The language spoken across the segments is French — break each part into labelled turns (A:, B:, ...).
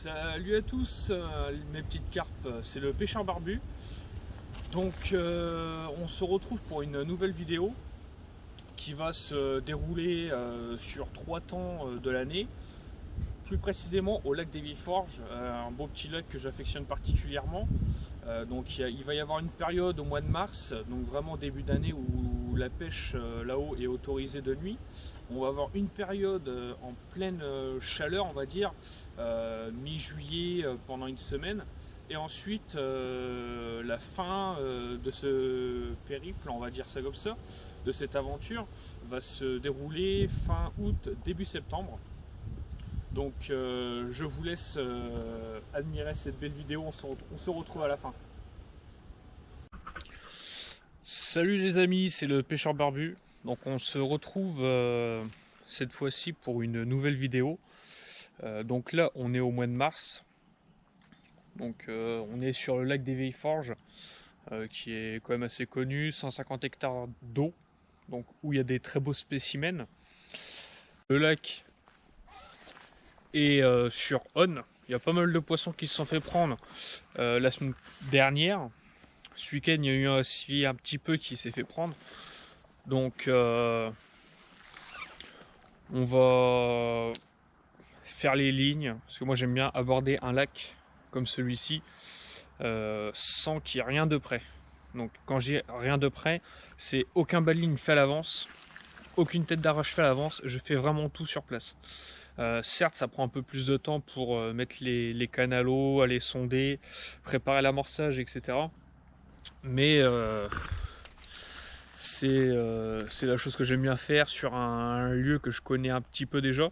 A: Salut à tous, mes petites carpes, c'est le pêcheur barbu. Donc on se retrouve pour une nouvelle vidéo qui va se dérouler sur 3 temps de l'année, plus précisément au lac des Vieilles Forges, un beau petit lac que j'affectionne particulièrement. Donc il va y avoir une période au mois de mars, donc vraiment début d'année, où la pêche là-haut est autorisée de nuit. On va avoir une période en pleine chaleur, on va dire, mi-juillet pendant une semaine. Et ensuite, la fin de ce périple, on va dire ça comme ça, de cette aventure, va se dérouler fin août, début septembre. Donc je vous laisse admirer cette belle vidéo, on se retrouve à la fin. Salut les amis, c'est le pêcheur barbu. Donc on se retrouve cette fois-ci pour une nouvelle vidéo. Donc là on est au mois de mars. Donc on est sur le lac des Vieilles Forges, qui est quand même assez connu, 150 hectares d'eau, donc où il y a des très beaux spécimens. Le lac est sur On. Il y a pas mal de poissons qui se sont fait prendre la semaine dernière. Ce week-end, il y a eu aussi un petit peu qui s'est fait prendre. Donc on va faire les lignes, parce que moi j'aime bien aborder un lac comme celui-ci sans qu'il y ait rien de près. Donc quand j'ai rien de près, c'est aucun bas de ligne fait à l'avance, aucune tête d'arrache fait à l'avance, je fais vraiment tout sur place. Certes, ça prend un peu plus de temps pour mettre les canalos, aller sonder, préparer l'amorçage, etc. Mais c'est la chose que j'aime bien faire sur un lieu que je connais un petit peu déjà.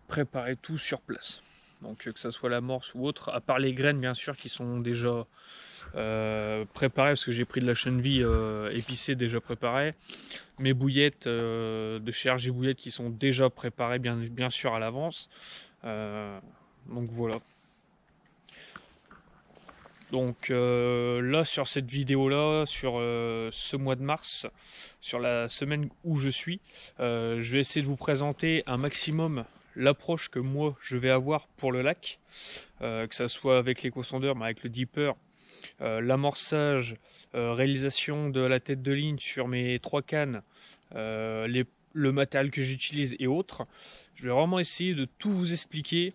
A: Préparer tout sur place. Donc que ça soit l'amorce ou autre, à part les graines bien sûr qui sont déjà préparées, parce que j'ai pris de la cheneville épicée déjà préparée. Mes bouillettes de chez RG Bouillettes qui sont déjà préparées bien sûr à l'avance. Donc voilà. Donc là sur cette vidéo là, sur ce mois de mars, sur la semaine où je suis, je vais essayer de vous présenter un maximum l'approche que moi je vais avoir pour le lac, que ça soit avec l'éco-sondeur, mais avec le dipper, l'amorçage, réalisation de la tête de ligne sur mes 3 cannes, le matériel que j'utilise et autres. Je vais vraiment essayer de tout vous expliquer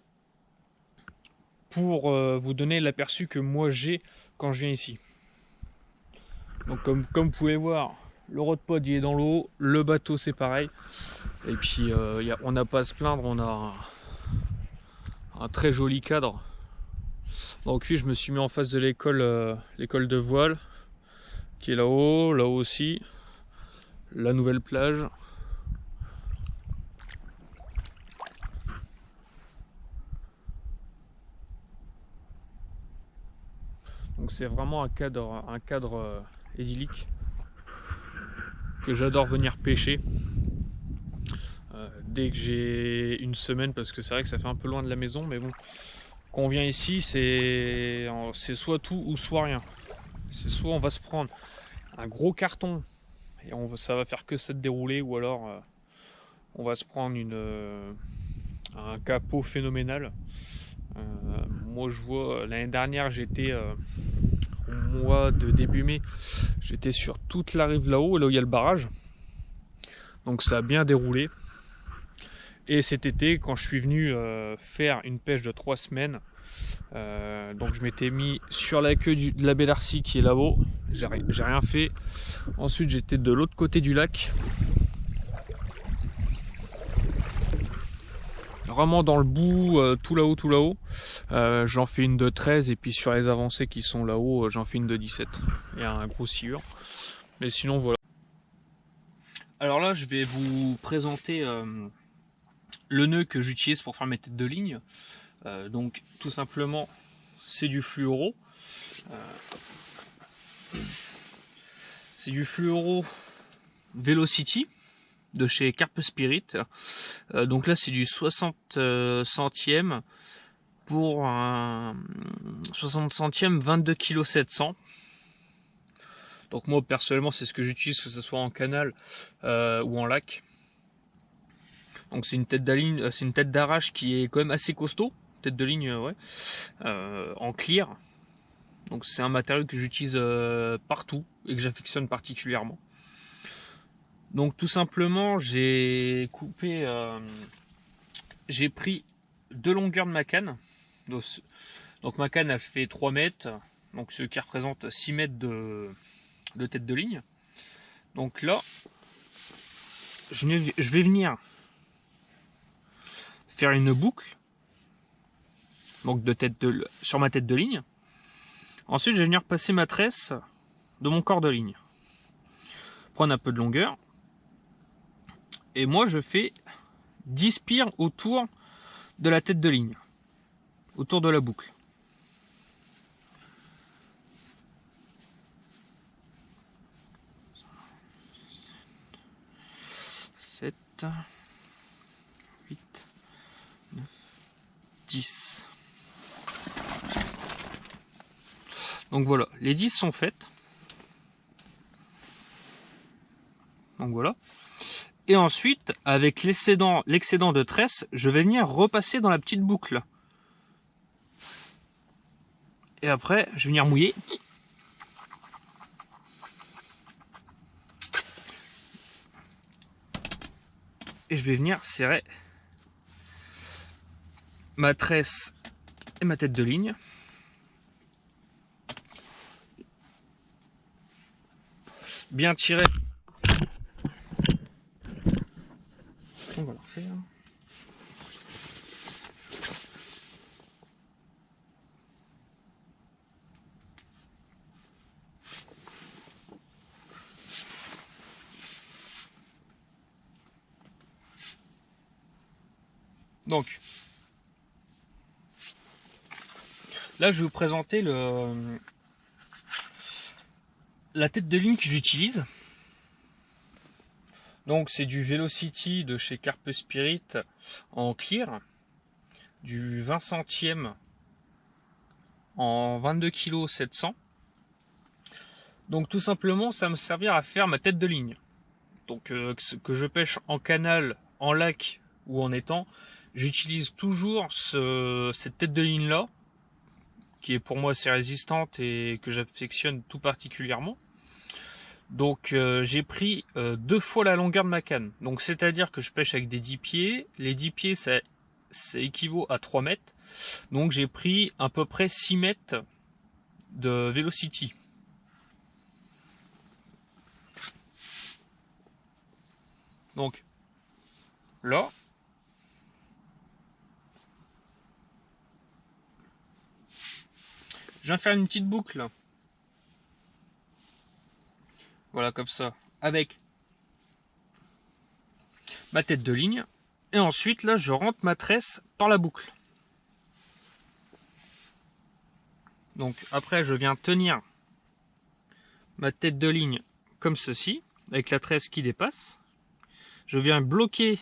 A: pour vous donner l'aperçu que moi j'ai quand je viens ici. Donc comme vous pouvez voir, le rod-pod il est dans l'eau, le bateau c'est pareil, et puis on n'a pas à se plaindre, on a un très joli cadre. Donc oui, je me suis mis en face de l'école de voile qui est là-haut aussi, la nouvelle plage. Donc c'est vraiment un cadre idyllique que j'adore venir pêcher dès que j'ai une semaine, parce que c'est vrai que ça fait un peu loin de la maison, mais bon, quand on vient ici, c'est soit tout ou soit rien. C'est soit on va se prendre un gros carton et ça va faire que ça de dérouler, ou alors on va se prendre un capot phénoménal. Moi je vois, l'année dernière j'étais au mois de début mai, j'étais sur toute la rive là-haut, là où il y a le barrage, donc ça a bien déroulé. Et cet été, quand je suis venu faire une pêche de 3 semaines, donc je m'étais mis sur la queue de la Bellarcie qui est là-haut, j'ai rien fait. Ensuite j'étais de l'autre côté du lac, vraiment dans le bout, tout là-haut. J'en fais une de 13, et puis sur les avancées qui sont là-haut, j'en fais une de 17. Il y a un gros sciure. Mais sinon voilà. Alors là je vais vous présenter le nœud que j'utilise pour faire mes têtes de ligne. Donc tout simplement c'est du fluoro. C'est du fluoro Velocity de chez Carpe Spirit. Donc là c'est du 60 centièmes pour un 60 centièmes 22 kg 700. Donc moi personnellement c'est ce que j'utilise, que ce soit en canal ou en lac. Donc c'est une tête d'aligne, c'est une tête d'arrache qui est quand même assez costaud, tête de ligne, ouais, en clear. Donc c'est un matériau que j'utilise partout et que j'affectionne particulièrement. Donc tout simplement j'ai coupé, j'ai pris 2 longueurs de ma canne. Donc ma canne elle fait 3 mètres, donc ce qui représente 6 mètres de tête de ligne. Donc là, je vais venir faire une boucle, donc sur ma tête de ligne. Ensuite, je vais venir passer ma tresse de mon corps de ligne. Prendre un peu de longueur. Et moi, je fais 10 spires autour de la tête de ligne. Autour de la boucle. 7, 8, 9, 10. Donc voilà, les 10 sont faites. Donc voilà. Et ensuite, avec l'excédent de tresse, je vais venir repasser dans la petite boucle. Et après, je vais venir mouiller. Et je vais venir serrer ma tresse et ma tête de ligne. Bien tirer. On va la refaire. Donc, là je vais vous présenter la tête de ligne que j'utilise. Donc c'est du Velocity de chez Carpe Spirit en clear, du 20 centièmes en 22 kg 700. Donc tout simplement ça va me servir à faire ma tête de ligne. Donc que je pêche en canal, en lac ou en étang, j'utilise toujours cette tête de ligne là, qui est pour moi assez résistante et que j'affectionne tout particulièrement. Donc j'ai pris 2 fois la longueur de ma canne. Donc c'est-à-dire que je pêche avec des 10 pieds. Les 10 pieds ça équivaut à 3 mètres. Donc j'ai pris à peu près 6 mètres de Velocity. Donc là, je viens faire une petite boucle. Voilà, comme ça, avec ma tête de ligne. Et ensuite, là, je rentre ma tresse par la boucle. Donc après, je viens tenir ma tête de ligne comme ceci, avec la tresse qui dépasse. Je viens bloquer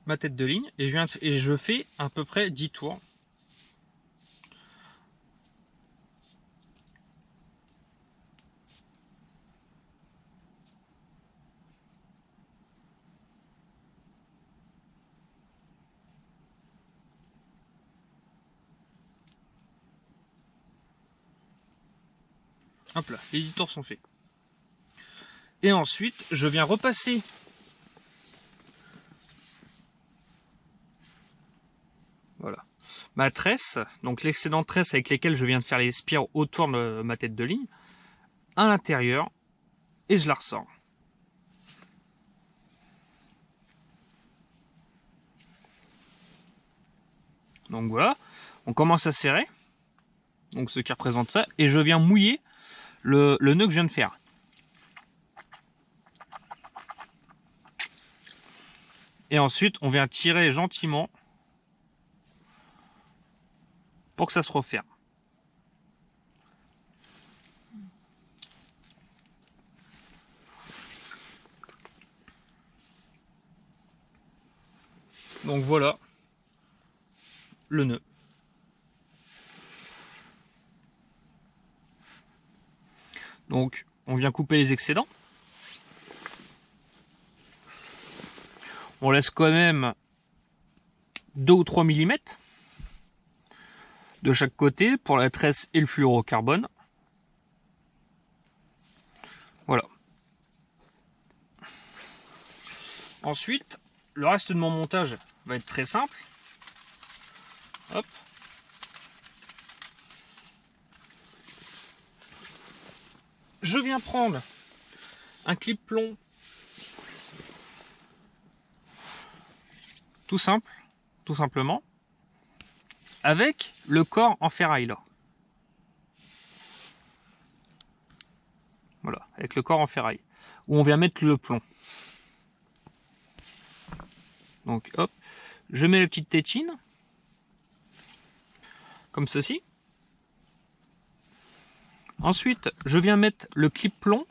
A: ma tête de ligne et je fais à peu près 10 tours. Hop là, les 10 tours sont faits. Et ensuite, je viens repasser voilà ma tresse, donc l'excédent de tresse avec lesquels je viens de faire les spires autour de ma tête de ligne, à l'intérieur, et je la ressors. Donc voilà, on commence à serrer, donc ce qui représente ça, et je viens mouiller le nœud que je viens de faire. Et ensuite, on vient tirer gentiment pour que ça se referme. Donc voilà le nœud. Donc on vient couper les excédents. On laisse quand même 2 ou 3 mm de chaque côté pour la tresse et le fluorocarbone. Voilà. Ensuite, le reste de mon montage va être très simple. Hop. Je viens prendre un clip plomb tout simple, tout simplement, avec le corps en ferraille là. Voilà, avec le corps en ferraille, où on vient mettre le plomb. Donc hop, je mets la petite tétine, comme ceci. Ensuite, je viens mettre le clip plomb.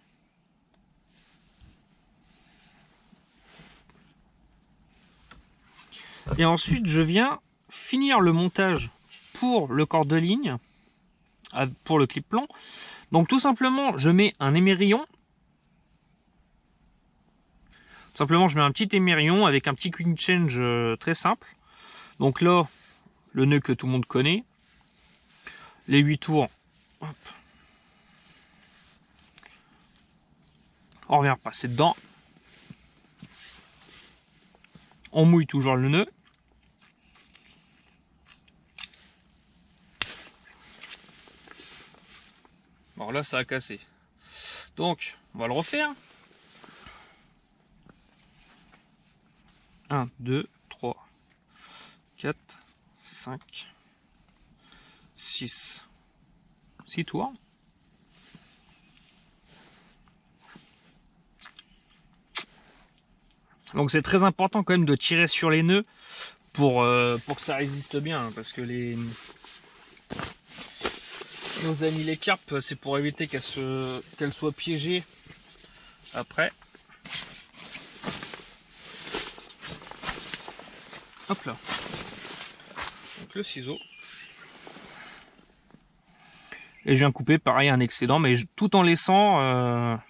A: Et ensuite, je viens finir le montage pour le corps de ligne, pour le clip plomb. Donc tout simplement, je mets un émerillon. Tout simplement, je mets un petit émerillon avec un petit quick change très simple. Donc là, le nœud que tout le monde connaît. Les 8 tours. Hop. On revient repasser dedans. On mouille toujours le nœud. Bon là ça a cassé. Donc on va le refaire. 1, 2, 3, 4, 5, 6. 6 tours. Donc c'est très important quand même de tirer sur les nœuds pour que ça résiste bien, hein, parce que nos amis les carpes, c'est pour éviter qu'elles soient piégées après. Hop là. Donc le ciseau. Et je viens couper pareil un excédent, mais tout en laissant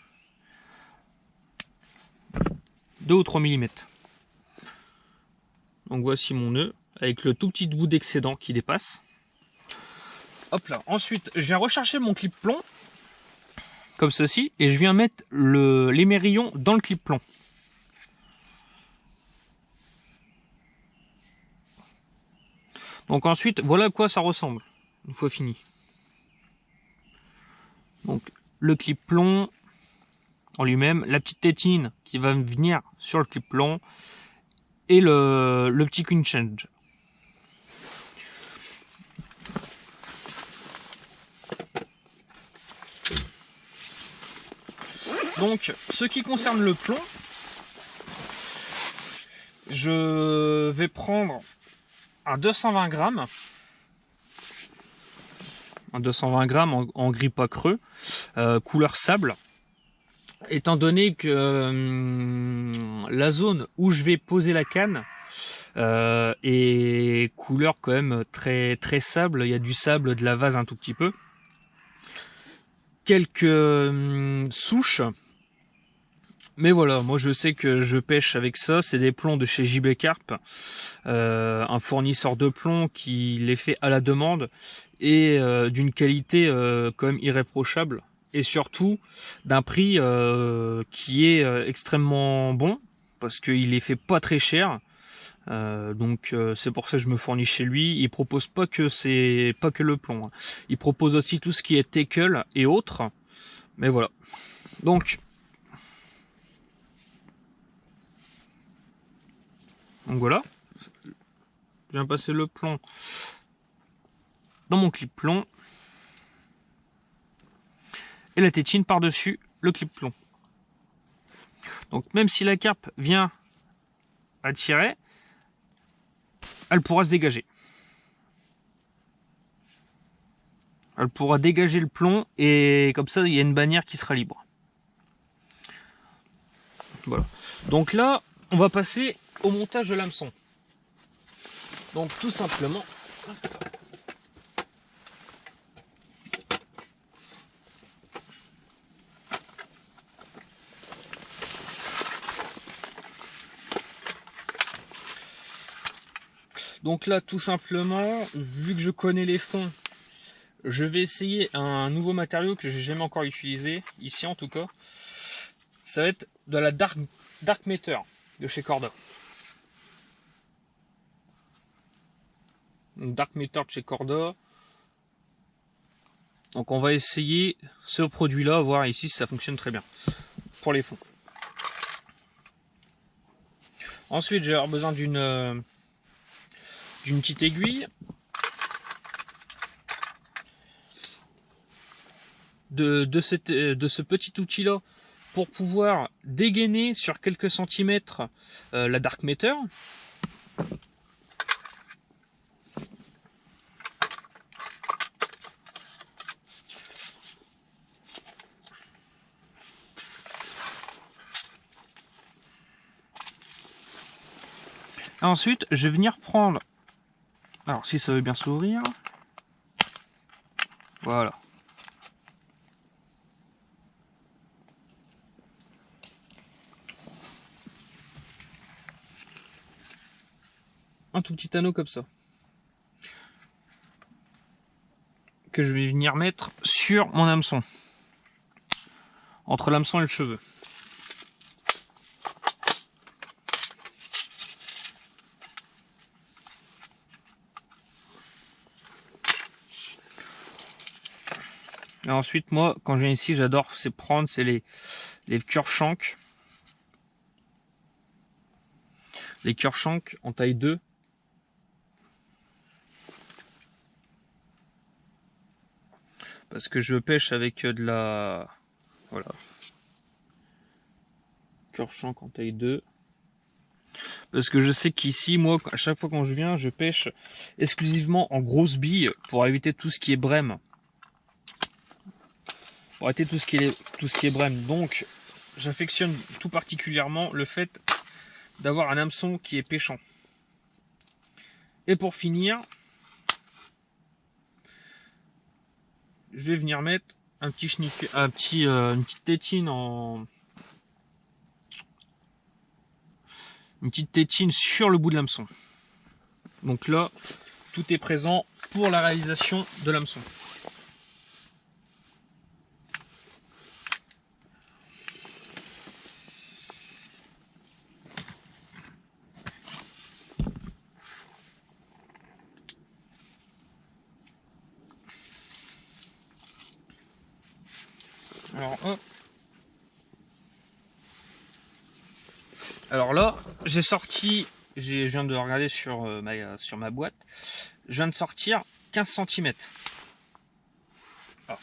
A: 2 ou 3 mm. Donc voici mon nœud avec le tout petit bout d'excédent qui dépasse. Hop là. Ensuite, je viens rechercher mon clip plomb comme ceci et je viens mettre l'émerillon dans le clip plomb. Donc ensuite, voilà à quoi ça ressemble une fois fini. Donc le clip plomb en lui-même, la petite tétine qui va venir sur le clip plomb et le petit quick change. Donc ce qui concerne le plomb, je vais prendre un 220 grammes. Un 220 grammes en gris pas creux, couleur sable. Étant donné que la zone où je vais poser la canne est couleur quand même très très sable, il y a du sable, de la vase un tout petit peu. Quelques souches, mais voilà, moi je sais que je pêche avec ça, c'est des plombs de chez JB Carp, un fournisseur de plomb qui les fait à la demande et d'une qualité quand même irréprochable. Et surtout d'un prix qui est extrêmement bon, parce qu'il les fait pas très cher. Donc c'est pour ça que je me fournis chez lui. Il propose pas que le plomb, hein. Il propose aussi tout ce qui est tackle et autres. Mais voilà. Donc voilà. Je viens passer le plomb dans mon clip plomb. Et la tétine par-dessus le clip plomb. Donc même si la carpe vient à tirer, elle pourra se dégager. Elle pourra dégager le plomb et comme ça il y a une bannière qui sera libre. Voilà. Donc là, on va passer au montage de l'hameçon. Donc tout simplement, Donc là, tout simplement, vu que je connais les fonds, je vais essayer un nouveau matériau que j'ai jamais encore utilisé, ici en tout cas. Ça va être de la Dark Matter de chez Corda. Donc Dark Matter de chez Corda. Donc on va essayer ce produit-là, voir ici si ça fonctionne très bien pour les fonds. Ensuite, j'ai besoin d'une petite aiguille, de ce petit outil-là pour pouvoir dégainer sur quelques centimètres la Dark Matter. Ensuite, je vais venir prendre, alors si ça veut bien s'ouvrir, voilà. Un tout petit anneau comme ça, que je vais venir mettre sur mon hameçon, entre l'hameçon et le cheveu. Et ensuite, moi, quand je viens ici, j'adore prendre les cure-shank. Les cure-shank en taille 2. Parce que je pêche avec de la... Voilà. Cure-shank en taille 2. Parce que je sais qu'ici, moi, à chaque fois quand je viens, je pêche exclusivement en grosses billes pour éviter tout ce qui est brème. Pour éviter tout ce qui est brème. Donc, j'affectionne tout particulièrement le fait d'avoir un hameçon qui est pêchant. Et pour finir, je vais venir mettre une petite tétine sur le bout de l'hameçon. Donc là, tout est présent pour la réalisation de l'hameçon. Alors, hop. Alors là, j'ai sorti, je viens de regarder sur ma boîte, je viens de sortir 15 cm. Ah.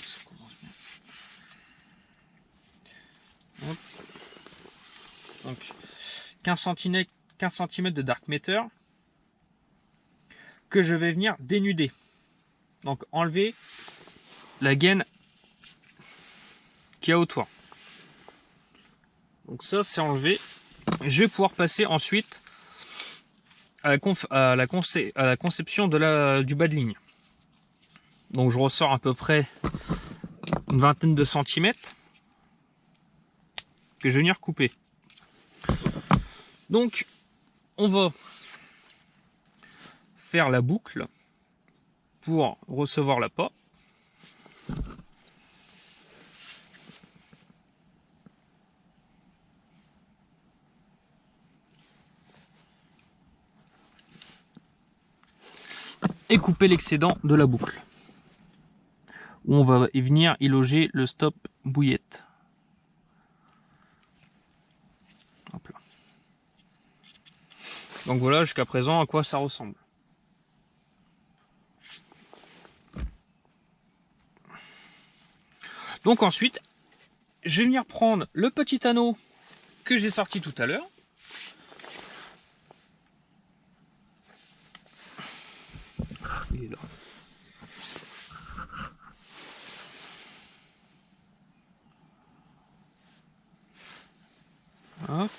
A: Ça commence bien. Hop. Donc 15 cm de Dark Matter que je vais venir dénuder. Donc enlever la gaine qu'il y a autour. Donc ça c'est enlevé. Je vais pouvoir passer ensuite à la conception du bas de ligne. Donc je ressors à peu près une vingtaine de centimètres que je vais venir couper. Donc on va faire la boucle pour recevoir l'appât. Et couper l'excédent de la boucle. Où on va y venir y loger le stop bouillette. Hop là. Donc voilà jusqu'à présent à quoi ça ressemble. Donc ensuite, je vais venir prendre le petit anneau que j'ai sorti tout à l'heure. Il est là. Hop.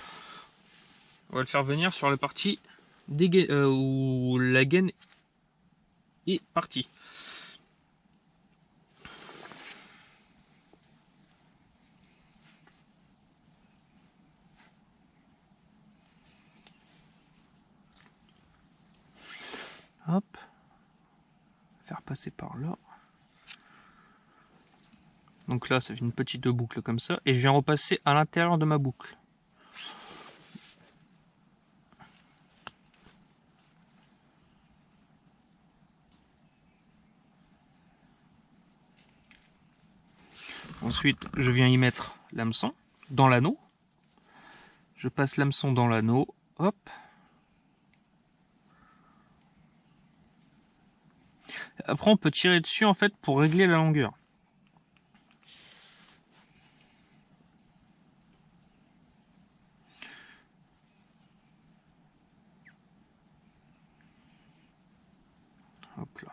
A: On va le faire venir sur la partie où la gaine est partie. repasser par là. Donc là, ça fait une petite boucle comme ça. Et je viens repasser à l'intérieur de ma boucle. Ensuite, je viens y mettre l'hameçon dans l'anneau. Je passe l'hameçon dans l'anneau. Hop. Après, on peut tirer dessus en fait pour régler la longueur. Hop là.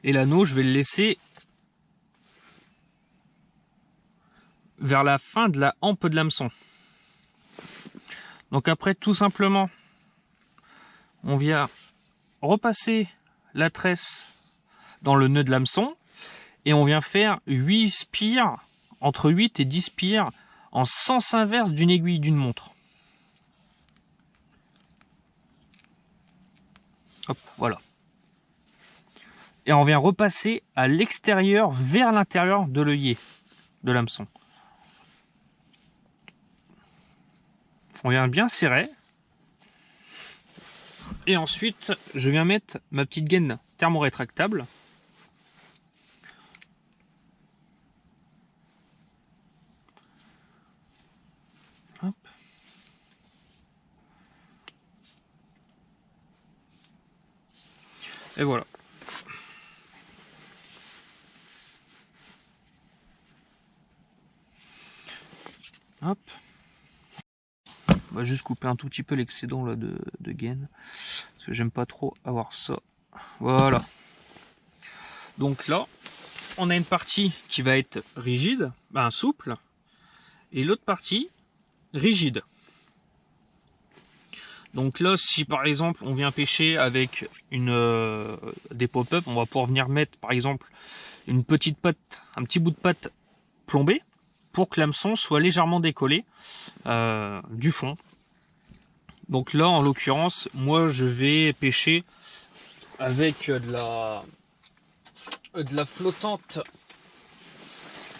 A: Et l'anneau, je vais le laisser vers la fin de la hampe de l'hameçon. Donc après, tout simplement, on vient repasser la tresse dans le nœud de l'hameçon et on vient faire 8 spires, entre 8 et 10 spires en sens inverse d'une aiguille d'une montre. Hop, voilà. Et on vient repasser à l'extérieur vers l'intérieur de l'œillet de l'hameçon. On vient bien serrer. Et ensuite, je viens mettre ma petite gaine thermorétractable. Hop. Et voilà. Hop. On va juste couper un tout petit peu l'excédent là de gaine. Parce que j'aime pas trop avoir ça. Voilà. Donc là, on a une partie qui va être rigide, souple. Et l'autre partie, rigide. Donc là, si par exemple on vient pêcher avec des pop-up, on va pouvoir venir mettre par exemple une petite patte, un petit bout de patte plombé pour que l'hameçon soit légèrement décollé du fond. Donc là, en l'occurrence, moi je vais pêcher avec de la flottante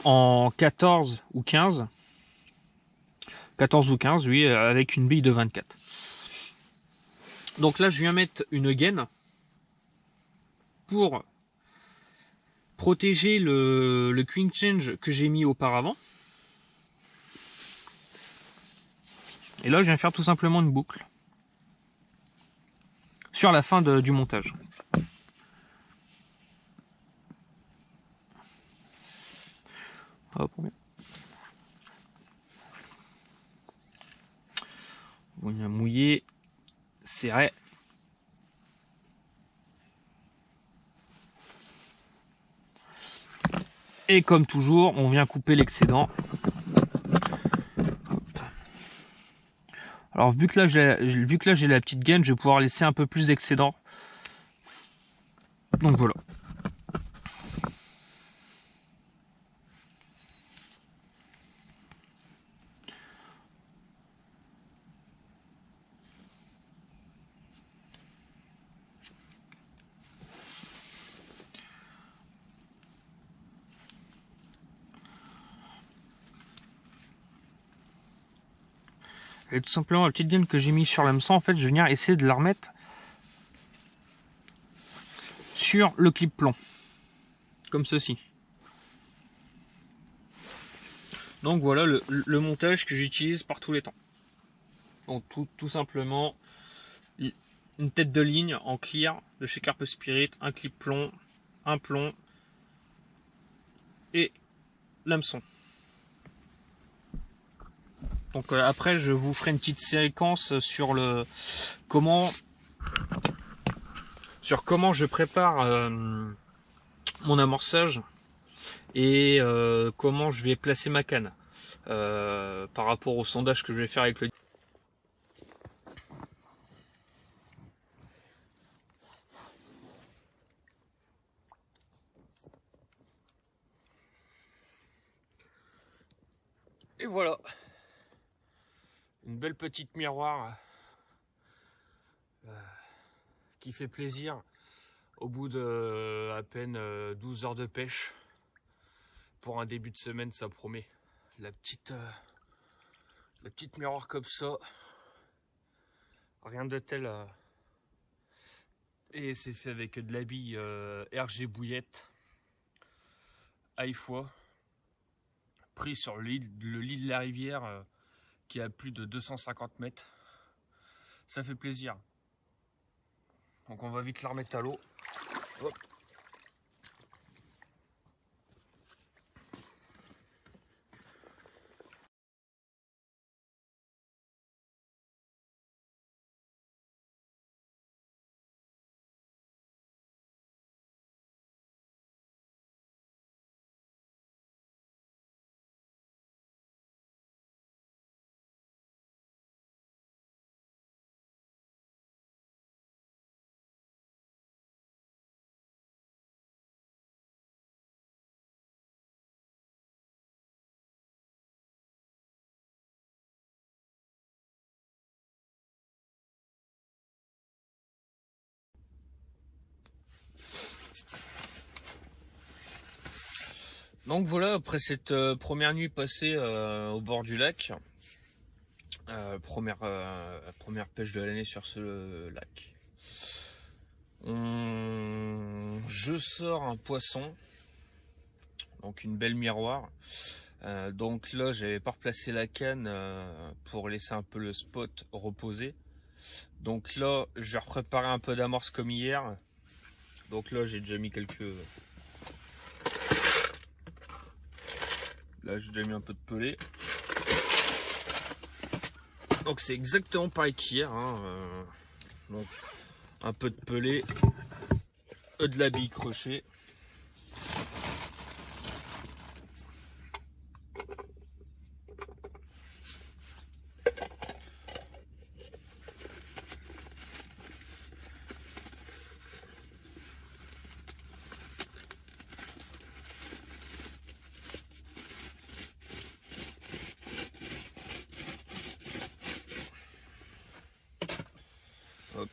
A: en 14 ou 15. 14 ou 15, oui, avec une bille de 24. Donc là, je viens mettre une gaine pour protéger le quick change que j'ai mis auparavant. Et là, je viens faire tout simplement une boucle sur la fin du montage. Hop, on vient mouiller, serrer. Et comme toujours, on vient couper l'excédent. Alors vu que là j'ai la petite gaine, je vais pouvoir laisser un peu plus d'excédent. Donc voilà. Et tout simplement la petite gaine que j'ai mis sur l'hameçon, en fait je vais venir essayer de la remettre sur le clip plomb. Comme ceci. Donc voilà le montage que j'utilise par tous les temps. Donc tout simplement une tête de ligne en clear de chez Carpe Spirit, un clip plomb, un plomb et l'hameçon. Donc après je vous ferai une petite séquence sur comment je prépare mon amorçage et comment je vais placer ma canne par rapport au sondage que je vais faire avec le. Et voilà, une belle petite miroir
B: qui fait plaisir au bout de à peine 12 heures de pêche. Pour un début de semaine, ça promet. La petite miroir comme ça, rien de tel. Et c'est fait avec de la bille RG bouillette, ail foie, pris sur le lit de la rivière qui a plus de 250 mètres. Ça fait plaisir. Donc on va vite la remettre à l'eau. Hop. Donc voilà, après cette première nuit passée au bord du lac, première pêche de l'année sur ce lac, je sors un poisson, donc une belle miroir. Donc là, j'avais pas replacé la canne pour laisser un peu le spot reposer. Donc là, je vais repréparer un peu d'amorce comme hier. Donc là, j'ai déjà mis quelques... Là, j'ai déjà mis un peu de pelé. Donc c'est exactement pareil qu'hier. Donc un peu de pelé, de la bille crochet. Hop.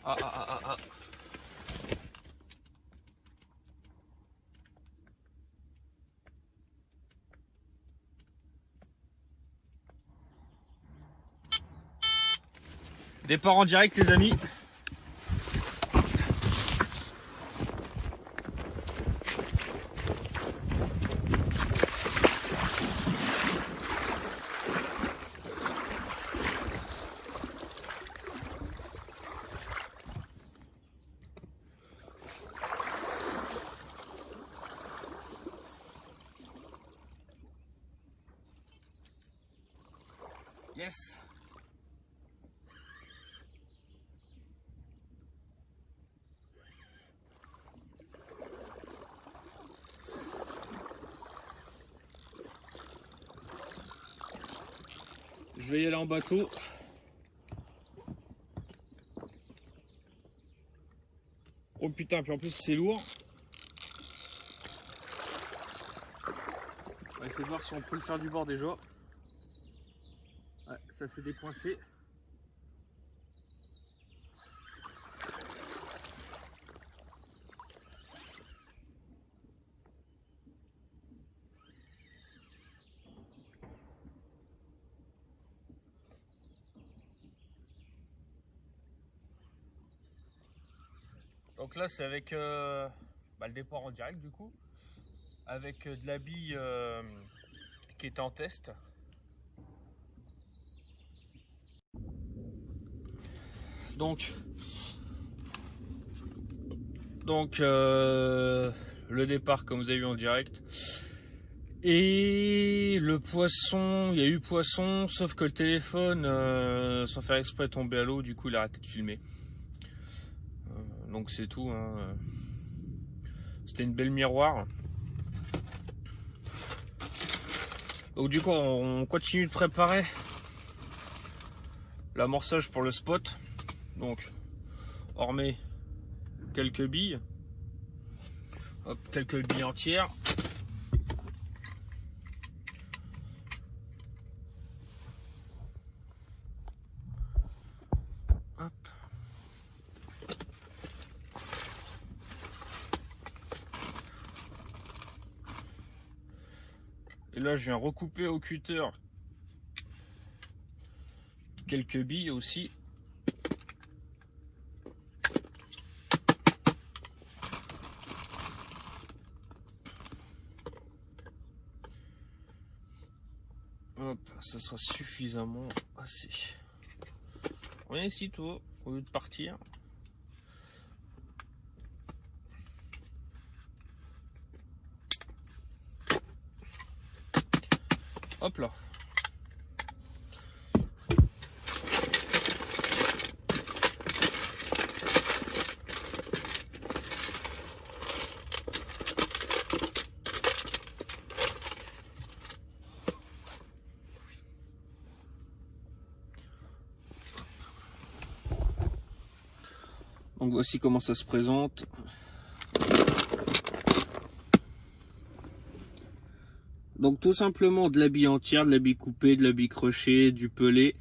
B: Ah. Départ en direct les amis. Yes. Je vais y aller en bateau. Oh putain, puis en plus c'est lourd. On va essayer de voir si on peut le faire du bord déjà. Ouais, ça s'est décoincé. Donc là c'est avec le départ en direct du coup, avec de la bille qui est en test. Donc le départ comme vous avez vu en direct, Et le poisson, il y a eu poisson, sauf que le téléphone, sans faire exprès, est tombé à l'eau, du coup il a arrêté de filmer. Donc c'est tout, hein. C'était une belle miroir. Donc du coup on continue de préparer l'amorçage pour le spot. Donc on remet quelques billes. Hop, quelques billes entières. Hop. Et là je viens recouper au cutter quelques billes aussi. Hop, ça sera suffisamment assez. Viens ici toi, au lieu de partir. Hop là. Donc voici comment ça se présente. Donc tout simplement de la bille entière, de la bille coupée, de la bille crochée, du pelé.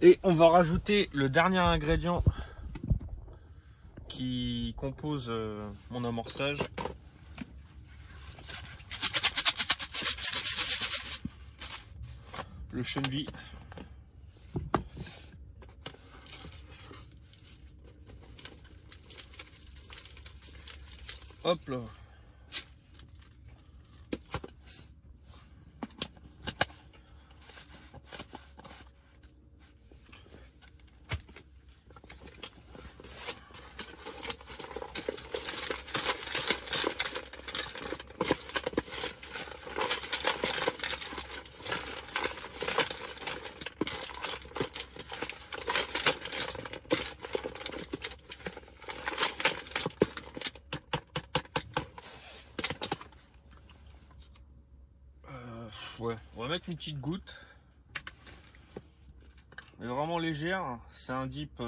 B: Et on va rajouter le dernier ingrédient qui compose mon amorçage. Le chenille. Hop là. Ouais, on va mettre une petite goutte. Mais vraiment légère. C'est un dip.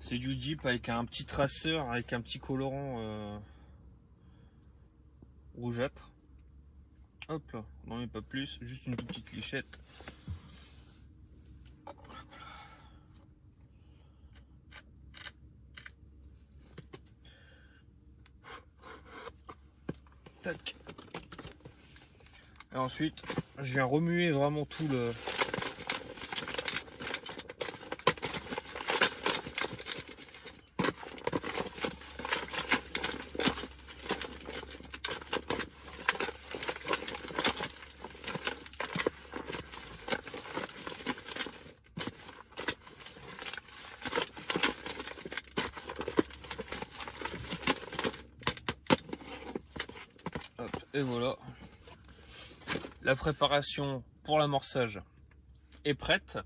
B: C'est du dip avec un petit traceur, avec un petit colorant rougeâtre. Hop là, non mais pas plus, juste une toute petite lichette. Tac. Et ensuite, je viens remuer vraiment tout le... Hop, et voilà. La préparation pour l'amorçage est prête.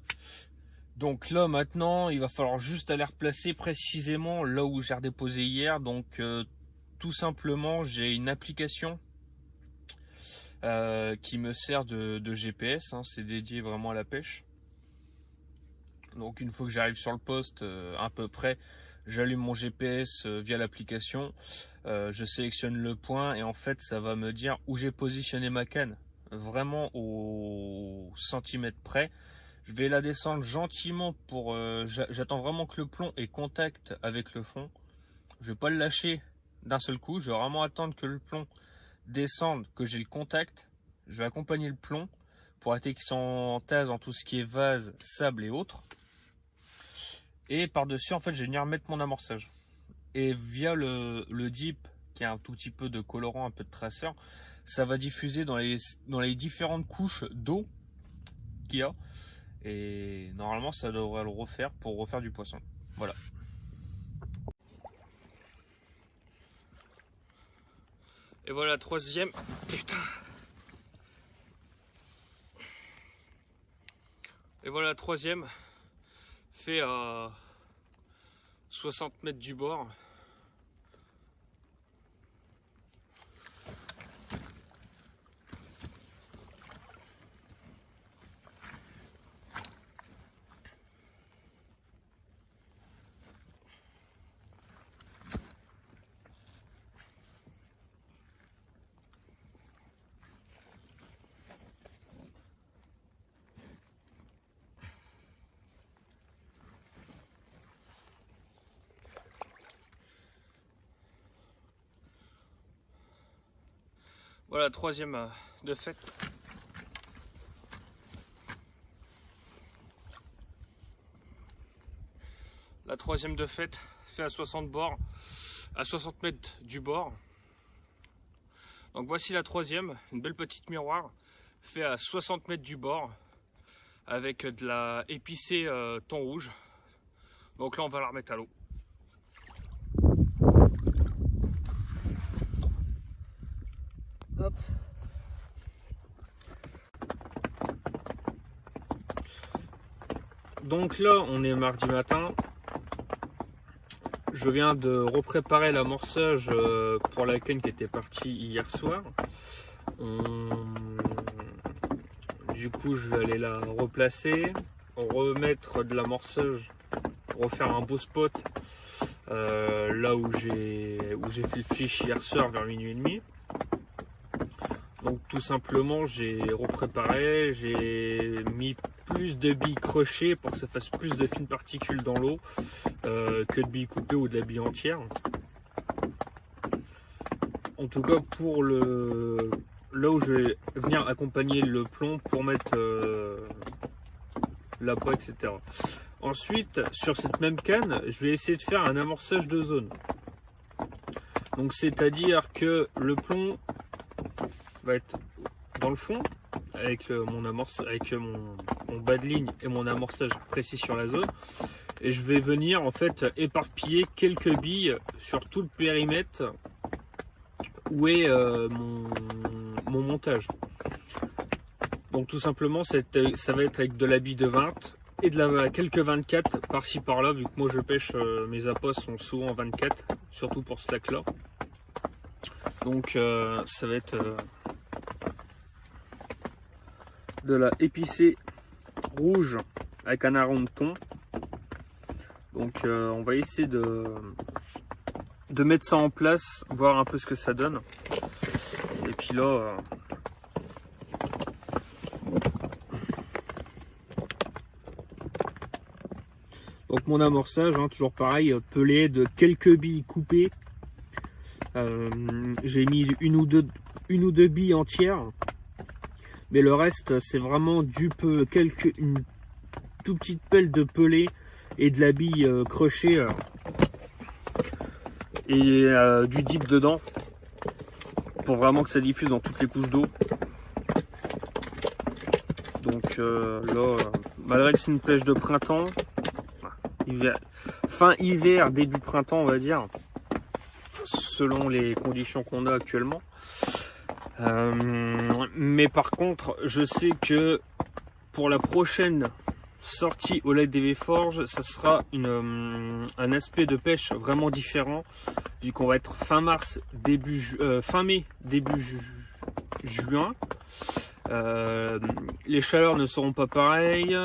B: Donc là maintenant il va falloir juste aller replacer précisément là où j'ai redéposé hier. Donc tout simplement j'ai une application qui me sert de GPS, hein, c'est dédié vraiment à la pêche. Donc une fois que j'arrive sur le poste à peu près, j'allume mon GPS via l'application, je sélectionne le point et en fait ça va me dire où j'ai positionné ma canne, vraiment au centimètre près. Je vais la descendre gentiment pour... j'attends vraiment que le plomb ait contact avec le fond. Je vais pas le lâcher d'un seul coup. Je vais vraiment attendre que le plomb descende, que j'ai le contact. Je vais accompagner le plomb pour éviter qu'il s'entasse dans tout ce qui est vase, sable et autres. Et par-dessus, en fait, je vais venir mettre mon amorçage. Et via le dip, qui a un tout petit peu de colorant, un peu de traceur, ça va diffuser dans les différentes couches d'eau qu'il y a. Et normalement ça devrait le refaire pour refaire du poisson. Voilà. Et voilà la troisième. Putain. Et voilà la troisième. Fait à 60 mètres du bord. Voilà, troisième de fête. La troisième de fête fait à 60 bords, à 60 mètres du bord. Donc voici la troisième, une belle petite miroir, fait à 60 mètres du bord, avec de la épicée thon rouge. Donc là on va la remettre à l'eau. Hop. Donc là on est mardi matin. Je viens de repréparer l'amorçage pour la canne qui était partie hier soir. Du coup je vais aller la replacer, remettre de l'amorçage, refaire un beau spot là où j'ai fait le fiche hier soir vers minuit et demi. Donc tout simplement j'ai repréparé, j'ai mis plus de billes crochées pour que ça fasse plus de fines particules dans l'eau que de billes coupées ou de la bille entière. En tout cas pour le là où je vais venir accompagner le plomb pour mettre la peau, etc. Ensuite sur cette même canne je vais essayer de faire un amorçage de zone. Donc c'est à dire que le plomb va être dans le fond avec mon bas de ligne et mon amorçage précis sur la zone, et je vais venir en fait éparpiller quelques billes sur tout le périmètre où est mon montage. Donc tout simplement ça va être avec de la bille de 20 et quelques 24 par-ci par-là, vu que moi je pêche, mes appâts sont souvent 24, surtout pour ce lac là. Donc ça va être de la épicée rouge avec un arôme de thon. Donc on va essayer de mettre ça en place, voir un peu ce que ça donne. Et puis là donc mon amorçage, hein, toujours pareil, pelé de quelques billes coupées. J'ai mis une ou deux billes entières. Mais le reste, c'est vraiment une toute petite pelle de pelé et de la bille crochée et du dip dedans pour vraiment que ça diffuse dans toutes les couches d'eau. Donc là, malgré que c'est une pêche de printemps, fin hiver, début printemps, on va dire, selon les conditions qu'on a actuellement. Mais par contre je sais que pour la prochaine sortie au lac des Forges, ça sera un aspect de pêche vraiment différent, vu qu'on va être fin mai début juin. Les chaleurs ne seront pas pareilles,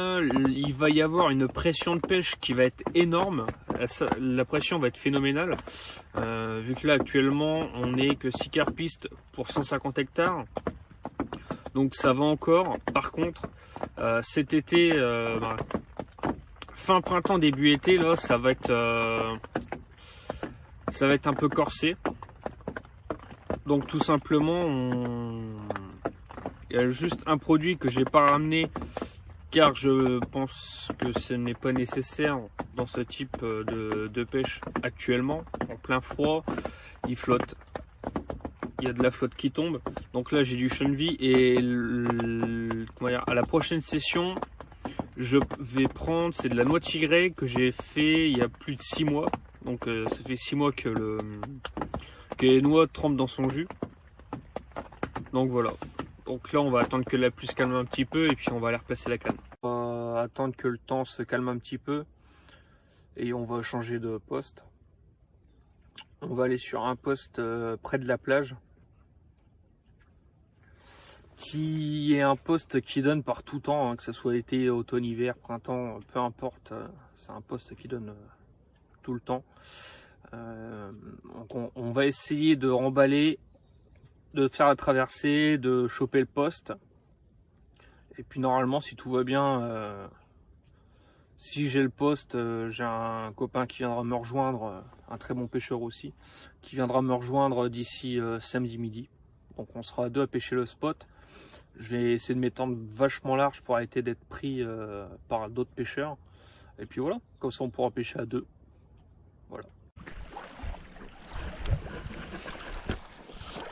B: il va y avoir une pression de pêche qui va être énorme, la pression va être phénoménale, vu que là actuellement on n'est que 6 carpistes pour 150 hectares, donc ça va encore. Par contre cet été, fin printemps début été, là ça va être un peu corsé. Donc tout simplement il y a juste un produit que j'ai pas ramené car je pense que ce n'est pas nécessaire dans ce type de pêche actuellement. En plein froid, il flotte, il y a de la flotte qui tombe. Donc là j'ai du chenille et à la prochaine session je vais prendre, c'est de la noix de tigre que j'ai fait il y a plus de 6 mois. Donc ça fait 6 mois que les noix trempent dans son jus. Donc voilà. Donc là on va attendre que la pluie se calme un petit peu et puis on va aller replacer la canne. On va attendre que le temps se calme un petit peu et on va changer de poste. On va aller sur un poste près de la plage, qui est un poste qui donne par tout temps, hein, que ce soit été, automne, hiver, printemps, peu importe. C'est un poste qui donne tout le temps. Donc on va essayer de remballer, de faire la traversée, de choper le poste. Et puis normalement, si tout va bien, si j'ai le poste, j'ai un copain qui viendra me rejoindre, un très bon pêcheur aussi, qui viendra me rejoindre d'ici samedi midi. Donc on sera à deux à pêcher le spot. Je vais essayer de m'étendre vachement large pour arrêter d'être pris par d'autres pêcheurs. Et puis voilà, comme ça on pourra pêcher à deux. Voilà.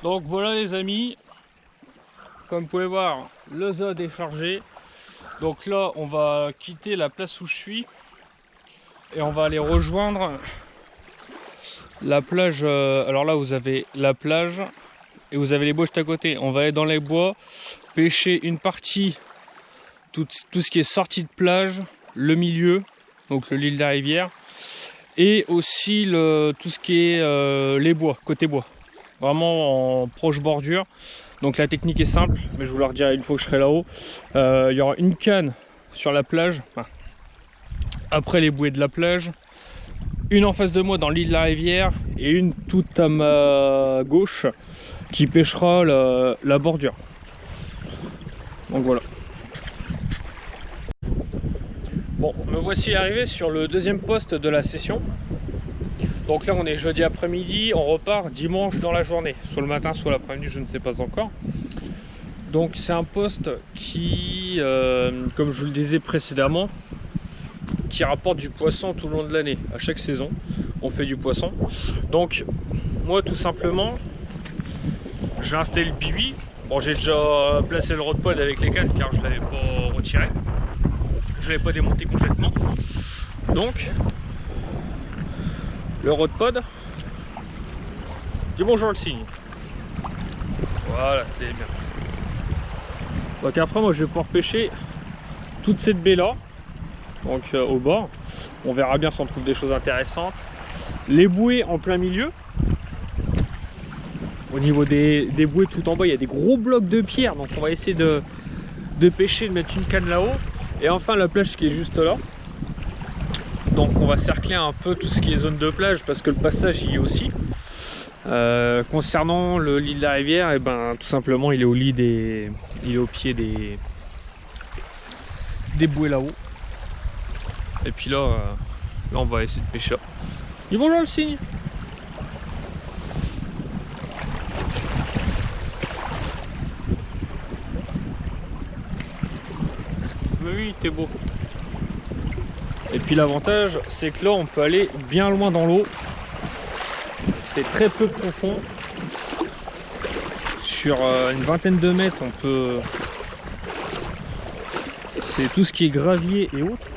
B: Donc voilà les amis, comme vous pouvez voir, le ZOD est chargé. Donc là on va quitter la place où je suis et on va aller rejoindre la plage. Alors là vous avez la plage et vous avez les bois juste à côté. On va aller dans les bois, pêcher une partie, tout ce qui est sortie de plage, le milieu, donc le l'île de la rivière, et aussi tout ce qui est les bois, côté bois, vraiment en proche bordure. Donc la technique est simple, mais je vous la redirai une fois que je serai là-haut. Il y aura une canne sur la plage, enfin, après les bouées de la plage, une en face de moi dans l'île de la rivière et une tout à ma gauche qui pêchera la bordure. Donc voilà. Bon, me voici arrivé sur le deuxième poste de la session. Donc là on est jeudi après-midi, on repart dimanche dans la journée, soit le matin soit l'après-midi, je ne sais pas encore. Donc c'est un poste qui, comme je vous le disais précédemment, qui rapporte du poisson tout le long de l'année. À chaque saison on fait du poisson. Donc moi tout simplement je vais installer le bibi. Bon, j'ai déjà placé le rod pod avec les cannes car je ne l'avais pas retiré, je ne l'avais pas démonté complètement. Donc le rod pod, dis bonjour le signe. Voilà, c'est bien. Donc après moi je vais pouvoir pêcher toute cette baie là, donc au bord. On verra bien si on trouve des choses intéressantes. Les bouées en plein milieu. Au niveau des bouées tout en bas, il y a des gros blocs de pierre, donc on va essayer de pêcher, de mettre une canne là-haut. Et enfin la plage qui est juste là. Donc on va cercler un peu tout ce qui est zone de plage parce que le passage y est aussi. Concernant l'île de la rivière, et ben tout simplement il est au lit il est au pied des bouées là-haut. Et puis là on va essayer de pêcher. Dis bonjour le signe. Mais oui, t'es beau. Et puis l'avantage, c'est que là, on peut aller bien loin dans l'eau. C'est très peu profond. Sur une vingtaine de mètres, on peut... C'est tout ce qui est gravier et autres.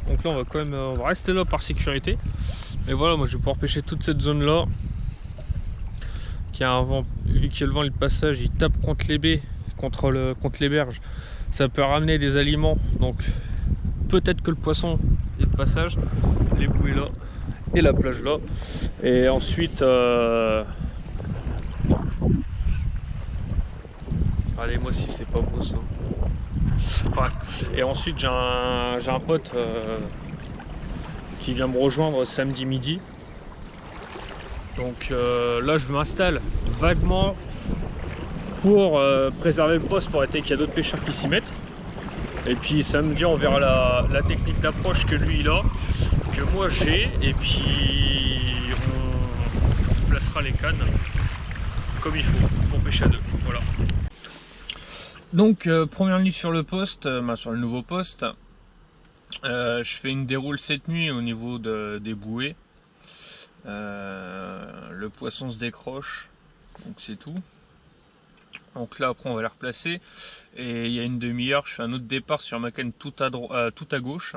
B: Donc là, on va quand même on va rester là par sécurité. Mais voilà, moi, je vais pouvoir pêcher toute cette zone-là. Qui a un vent, vu qu'il y a le vent, le passage, il tape contre les baies. Contre les berges, ça peut ramener des aliments, donc peut-être que le poisson est de passage. Les bouées là et la plage là, et ensuite allez, moi si c'est pas beau ça. Ouais. Et ensuite j'ai un pote qui vient me rejoindre samedi midi, donc là je m'installe vaguement pour préserver le poste, pour éviter qu'il y a d'autres pêcheurs qui s'y mettent. Et puis samedi on verra la technique d'approche que lui il a, que moi j'ai, et puis on placera les cannes comme il faut pour pêcher à deux. Voilà. Donc première nuit sur le poste, sur le nouveau poste, je fais une déroule cette nuit au niveau des bouées. Le poisson se décroche, donc c'est tout. Donc là après on va les replacer et il y a une demi-heure je fais un autre départ sur ma canne tout à gauche,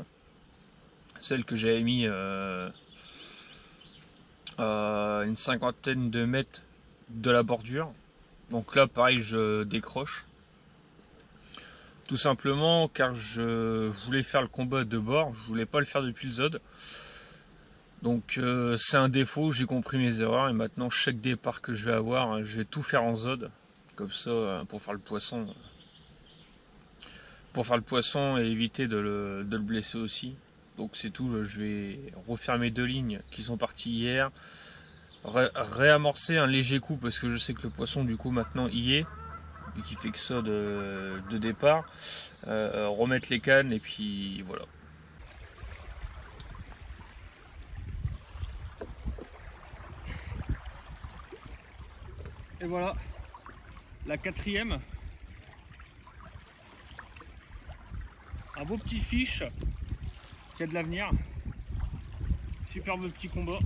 B: celle que j'avais mis une cinquantaine de mètres de la bordure. Donc là pareil, je décroche. Tout simplement car je voulais faire le combat de bord, je voulais pas le faire depuis le ZOD. Donc c'est un défaut, j'ai compris mes erreurs et maintenant chaque départ que je vais avoir, je vais tout faire en ZOD. Comme ça pour faire le poisson. Pour faire le poisson et éviter de le blesser aussi. Donc c'est tout, je vais refaire mes 2 lignes qui sont parties hier. Réamorcer un léger coup parce que je sais que le poisson du coup maintenant y est. Et qui fait que ça de départ. Remettre les cannes et puis voilà.
A: Et voilà, la 4e. Un beau petit fiche qui a de l'avenir. Superbe petit combat.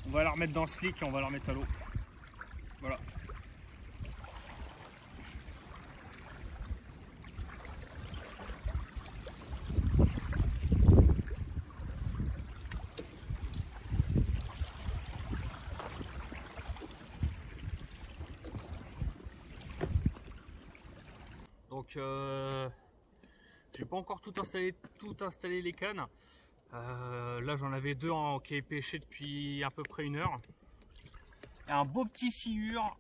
A: On va la remettre dans le slick et on va la remettre à l'eau. Voilà. Donc j'ai pas encore tout installé les cannes. Là j'en avais 2 qui est pêché depuis à peu près 1 heure. Et un beau petit sciure.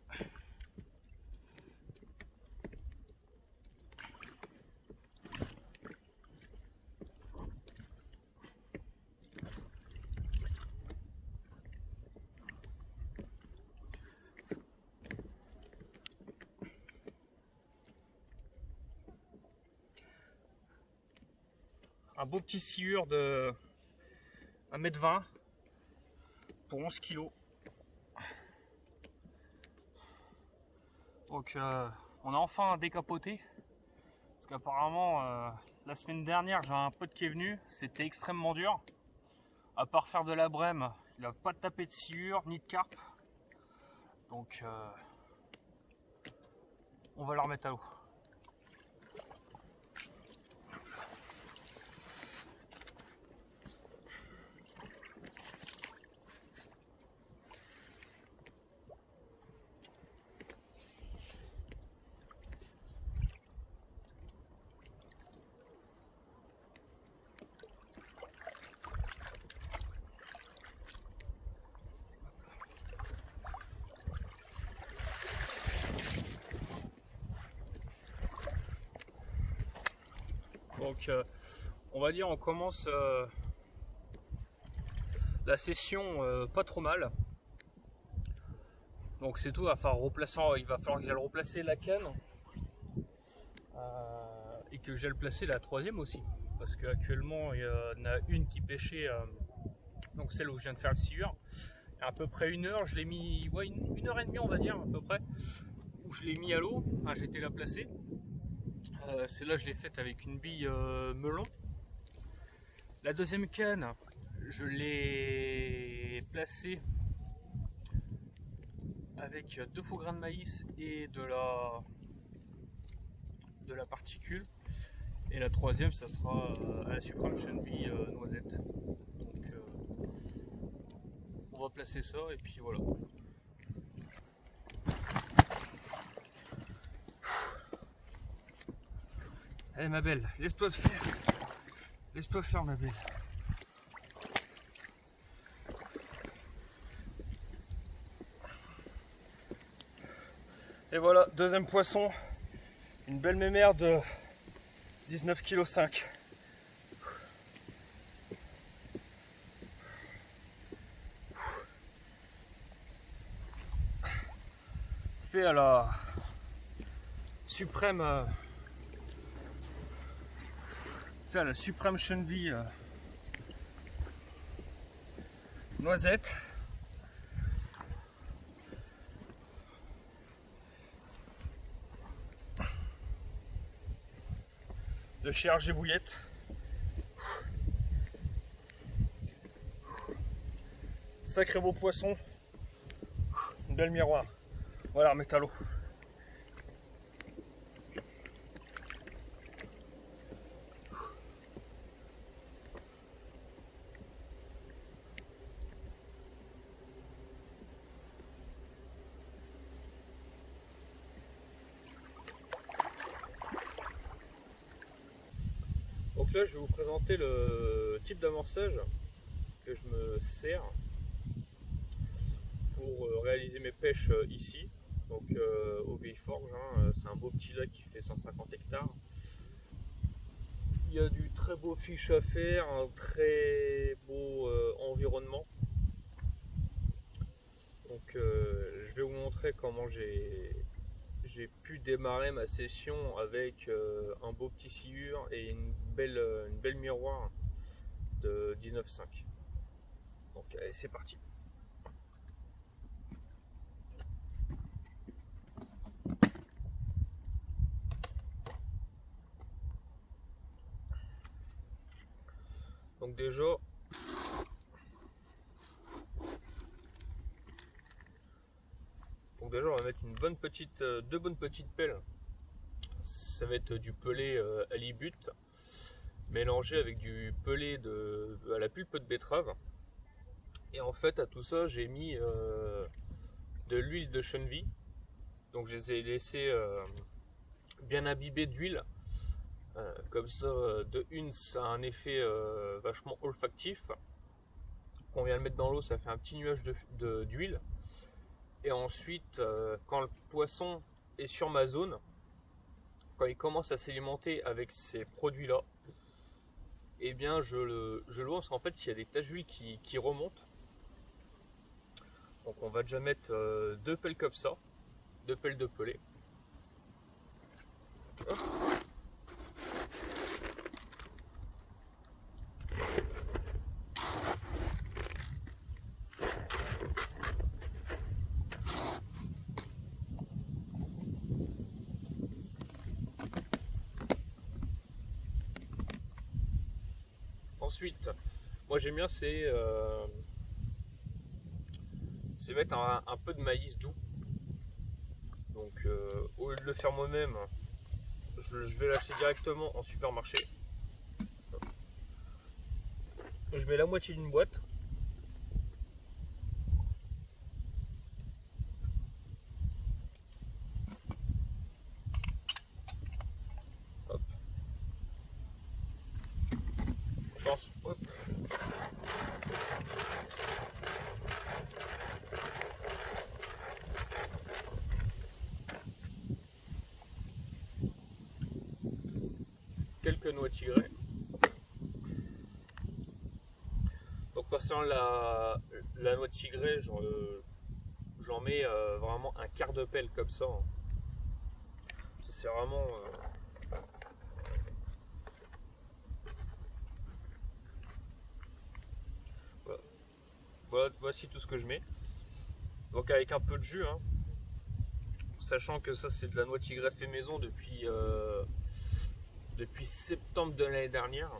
A: Un beau petit sciure de 1,20 m pour 11 kg. Donc on a enfin décapoté. Parce qu'apparemment la semaine dernière j'ai un pote qui est venu, c'était extrêmement dur. À part faire de la brème, il n'a pas tapé de sciure ni de carpe. Donc on va la remettre à l'eau. Donc on va dire on commence la session pas trop mal. Donc c'est tout, il va falloir que j'aille replacer la canne et que j'aille placer la 3e aussi. Parce qu'actuellement il y en a une qui pêchait, donc celle où je viens de faire le sciure. À peu près 1 heure, je l'ai mis, ouais, 1h30 on va dire à peu près, où je l'ai mis à l'eau, j'ai été la placer. Celle-là je l'ai faite avec une bille melon. La 2e canne, je l'ai placée avec 2 faux grains de maïs et de la particule. Et la 3e, ça sera à la Supreme Chenby noisette. Donc on va placer ça et puis voilà. Allez ma belle, laisse-toi faire. Laisse-toi faire ma belle. Et voilà, 2e poisson. Une belle mémère de 19,5 kg. Fait à la suprême Chenby noisette. De chez RG Bouillette. Sacré beau poisson. Une belle miroir. Voilà, remettre à l'eau.
B: Donc là je vais vous présenter le type d'amorçage que je me sers pour réaliser mes pêches ici, donc au Vieilles Forges. C'est un beau petit lac qui fait 150 hectares. Il y a du très beau fiche à faire, un très beau environnement. Donc je vais vous montrer comment j'ai pu démarrer ma session avec un beau petit sciure et une belle miroir de 19,5. Donc allez, c'est parti. Donc déjà, on va mettre deux bonnes petites pelles. Ça va être du pelé halibut mélangé avec du pelé à la pulpe de betterave. Et en fait, à tout ça, j'ai mis de l'huile de cheneville. Donc je les ai laissés bien imbibés d'huile. Comme ça, de une, ça a un effet vachement olfactif. Quand on vient le mettre dans l'eau, ça fait un petit nuage d'huile. Et ensuite, quand le poisson est sur ma zone, quand il commence à s'alimenter avec ces produits-là, eh bien je le lance. En fait, il y a des taches d'huile qui remontent. Donc on va déjà mettre deux pelles comme ça, deux pelles de pelé. Hop. Ensuite, moi j'aime bien c'est mettre un peu de maïs doux. Donc au lieu de le faire moi-même, je vais l'acheter directement en supermarché. Je mets la moitié d'une boîte. Hop. Hop. Quelques noix tigrées. Donc concernant la noix tigrée, j'en mets vraiment un quart de pelle comme ça. C'est vraiment voilà, voici tout ce que je mets. Donc avec un peu de jus, sachant que ça c'est de la noix tigrée fait maison depuis septembre de l'année dernière,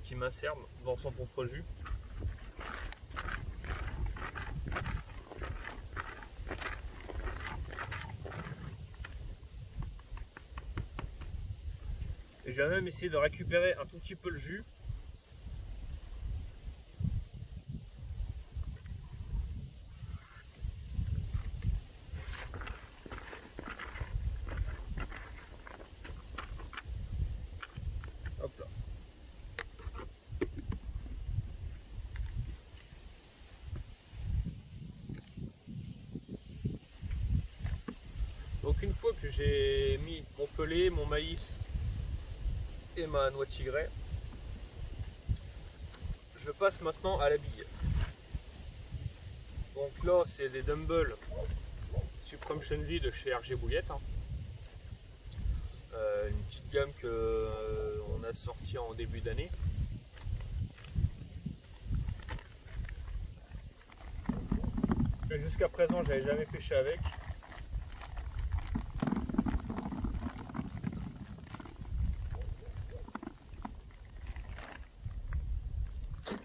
B: qui macère dans son propre jus. Et je vais même essayer de récupérer un tout petit peu le jus. Hop là. Donc une fois que j'ai mis mon pelé, mon maïs et ma noix tigrée, je passe maintenant à la bille. Donc là c'est des dumbbells Supreme Cheneville de chez RG Bouillette. Une petite gamme que on a sortie en début d'année. Jusqu'à présent j'avais jamais pêché avec.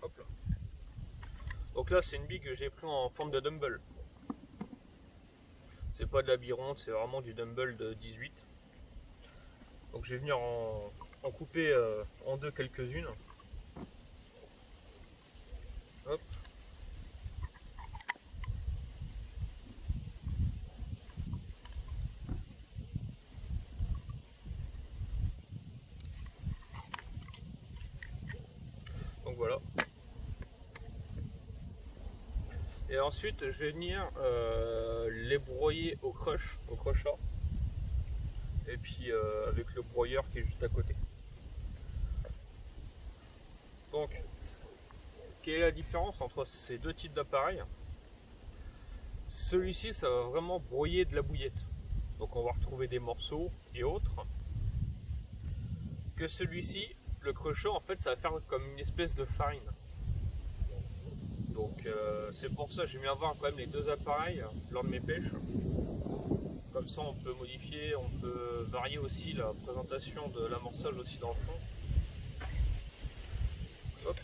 B: Hop là. Donc là c'est une bille que j'ai pris en forme de dumbbell. C'est pas de la bille ronde, c'est vraiment du dumbbell de 18. Donc je vais venir en couper en deux quelques-unes. Hop. Et ensuite je vais venir les broyer au crusher, et puis avec le broyeur qui est juste à côté. Donc quelle est la différence entre ces deux types d'appareils? Celui-ci, ça va vraiment broyer de la bouillette, donc on va retrouver des morceaux et autres. Que celui-ci, le crusher, en fait ça va faire comme une espèce de farine. Donc c'est pour ça que j'aime bien avoir quand même les deux appareils lors de mes pêches. Comme ça on peut modifier, on peut varier aussi la présentation de l'amorçage aussi dans le fond. Hop.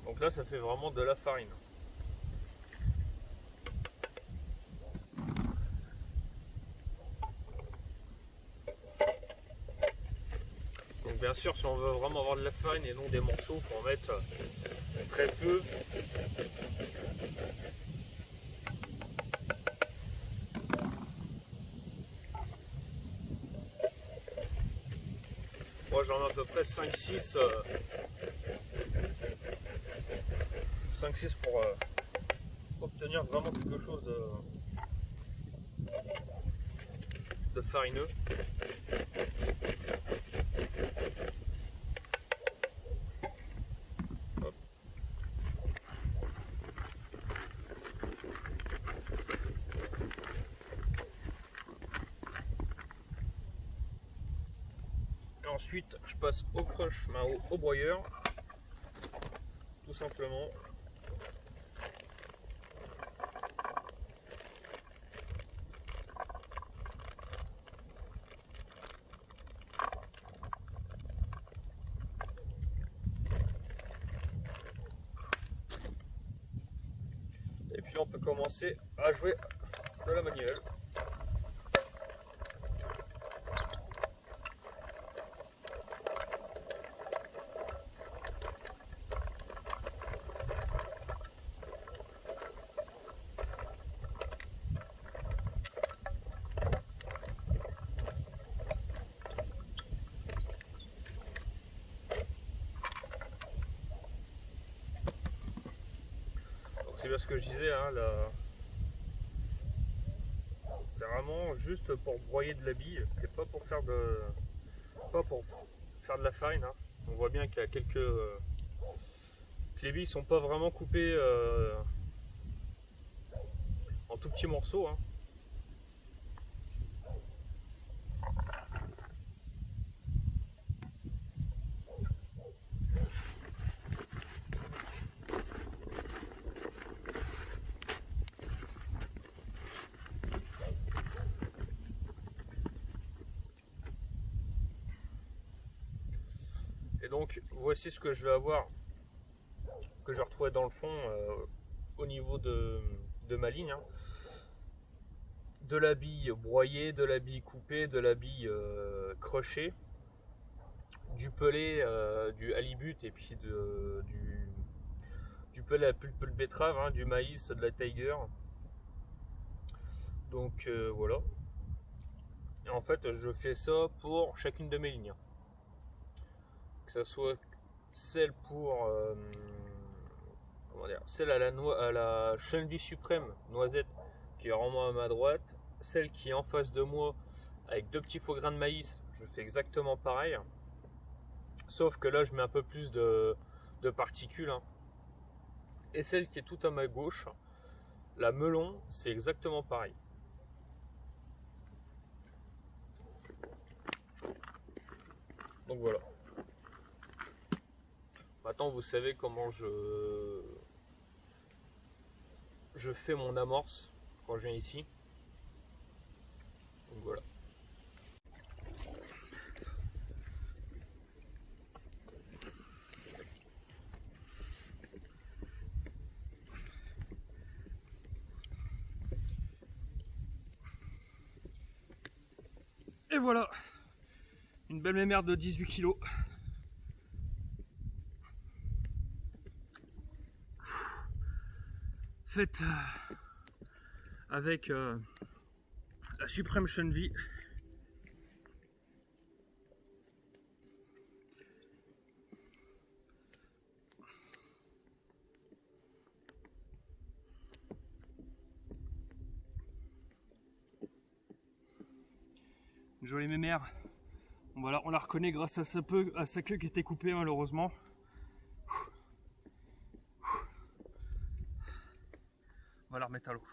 B: Donc là ça fait vraiment de la farine. Donc bien sûr si on veut vraiment avoir de la farine et non des morceaux, il faut en mettre très peu. Moi j'en ai à peu près 5-6 pour obtenir vraiment quelque chose de farineux. Hop. Et ensuite je passe au crush, au broyeur, tout simplement. Et puis on peut commencer à jouer de la manuelle. C'est bien ce que je disais, hein, c'est vraiment juste pour broyer de la bille, c'est pas pour faire de la farine. Hein. On voit bien qu'il y a quelques que les billes sont pas vraiment coupées en tout petits morceaux. Hein. Et donc voici ce que je vais avoir, que je retrouvais dans le fond au niveau de ma ligne. Hein. De la bille broyée, de la bille coupée, de la bille crochée, du pelé, du halibut et puis du pelé à pulpe de betterave, hein, du maïs, de la tiger. Donc voilà. Et en fait je fais ça pour chacune de mes lignes. Que ce soit celle pour comment dire, celle à la chenille suprême noisette qui est vraiment à ma droite, celle qui est en face de moi avec deux petits faux grains de maïs, je fais exactement pareil, sauf que là je mets un peu plus de particules. Hein. Et celle qui est tout à ma gauche, la melon, c'est exactement pareil. Donc voilà. Maintenant vous savez comment je fais mon amorce quand je viens ici. Donc voilà.
A: Et voilà, une belle mémère de 18 kg. faite avec la Supreme Cheneville. Une jolie mémère. Voilà, on la reconnaît grâce à sa queue qui était coupée malheureusement. On va la remettre à l'eau.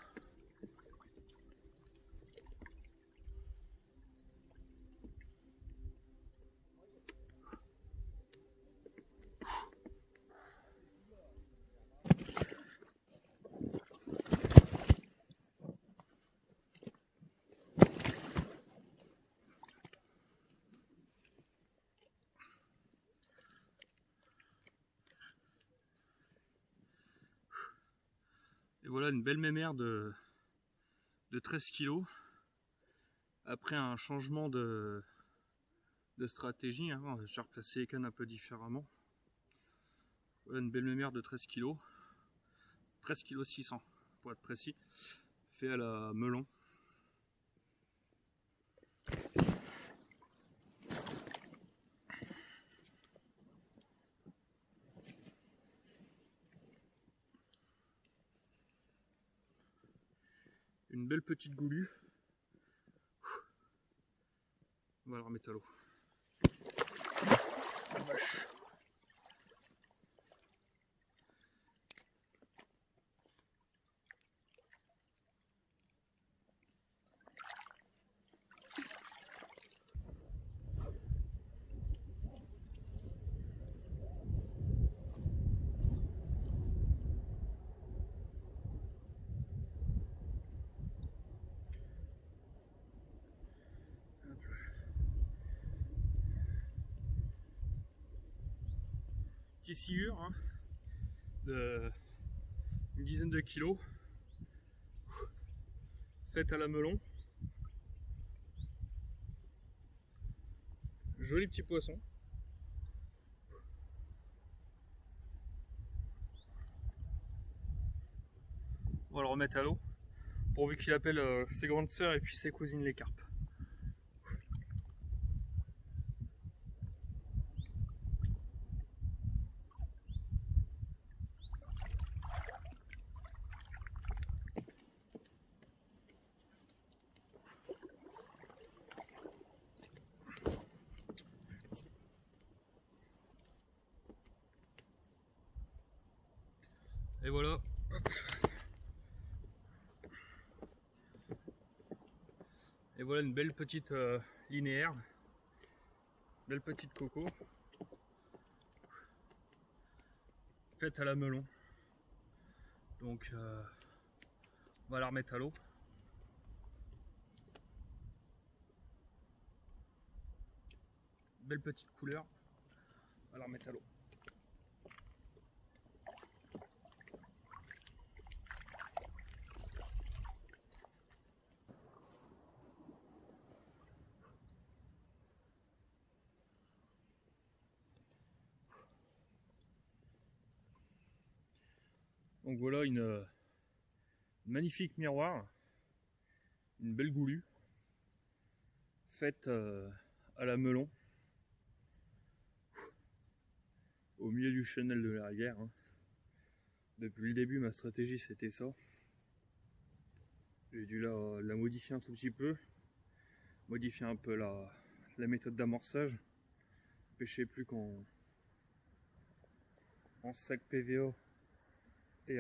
A: Et voilà une belle mémère de 13 kg. Après un changement de stratégie, hein, j'ai replacé les cannes un peu différemment. Voilà une belle mémère de 13 kg. 13 kg 600 pour être précis. Fait à la melon. Une belle petite goulue. On va la remettre à l'eau. Petite sciure hein, de une dizaine de kilos, faite à la melon. Joli petit poisson. On va le remettre à l'eau pourvu qu'il appelle ses grandes sœurs et puis ses cousines les carpes. Et voilà. Et voilà une belle petite linéaire. Belle petite coco. Faite à la melon. Donc on va la remettre à l'eau. Belle petite couleur. On va la remettre à l'eau. Donc voilà une magnifique miroir, une belle goulue, faite à la melon, au milieu du chenel de la rivière. Hein. Depuis le début, ma stratégie c'était ça. J'ai dû la modifier un tout petit peu, modifier un peu la méthode d'amorçage. Pêcher plus qu'en sac PVA et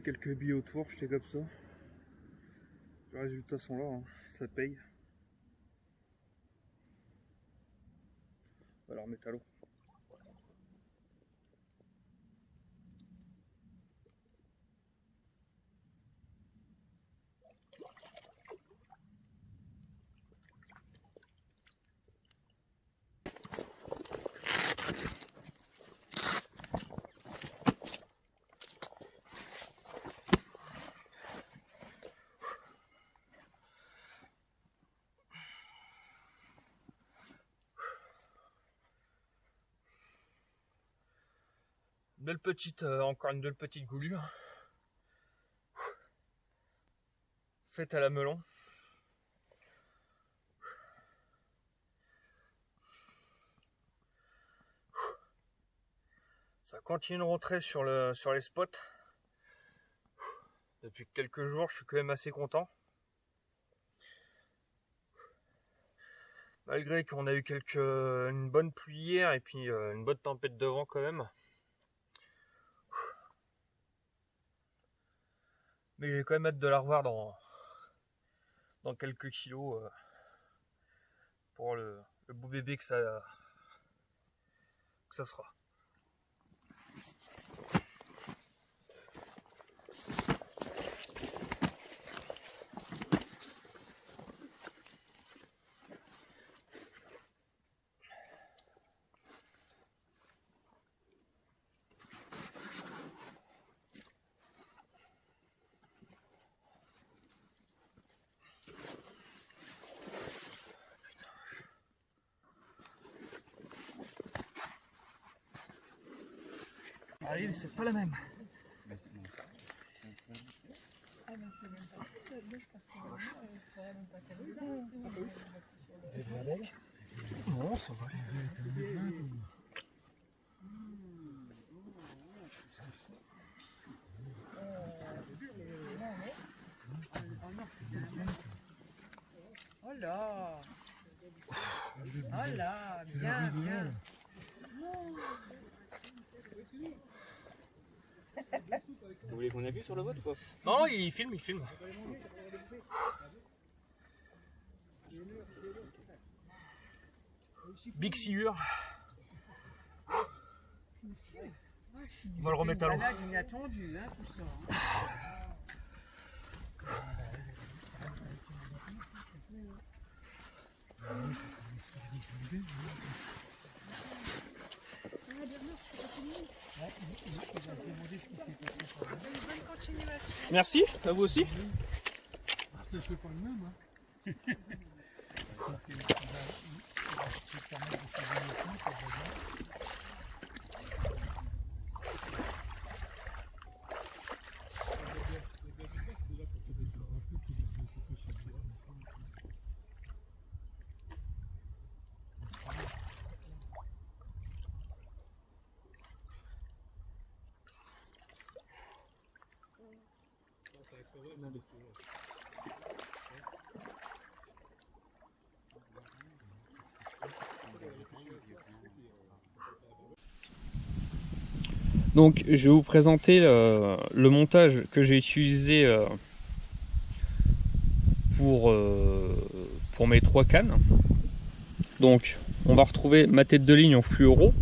A: quelques billes autour, jetés comme ça. Les résultats sont là, hein, ça paye. On va la remettre à l'eau.
B: encore une belle petite goulure. Faite à la melon. Ça continue de rentrer sur les spots. Depuis quelques jours, je suis quand même assez content. Malgré qu'on a eu une bonne pluie hier et puis une bonne tempête de vent quand même. Mais j'ai quand même hâte de la revoir dans quelques kilos pour le beau bébé que ça sera. Allez, mais c'est pas la même. Non, ça va.
C: Oh là! Oh là! Bien, bien!
D: Vous voulez qu'on appuie sur le vote ou pas?
B: Non, il filme. Big sciure. On va le remettre à l'eau.
C: Malade inattendu, hein, tout ça.
B: Merci, à vous aussi. Donc je vais vous présenter le montage que j'ai utilisé pour mes 3 cannes. Donc on va retrouver ma tête de ligne en fluoro,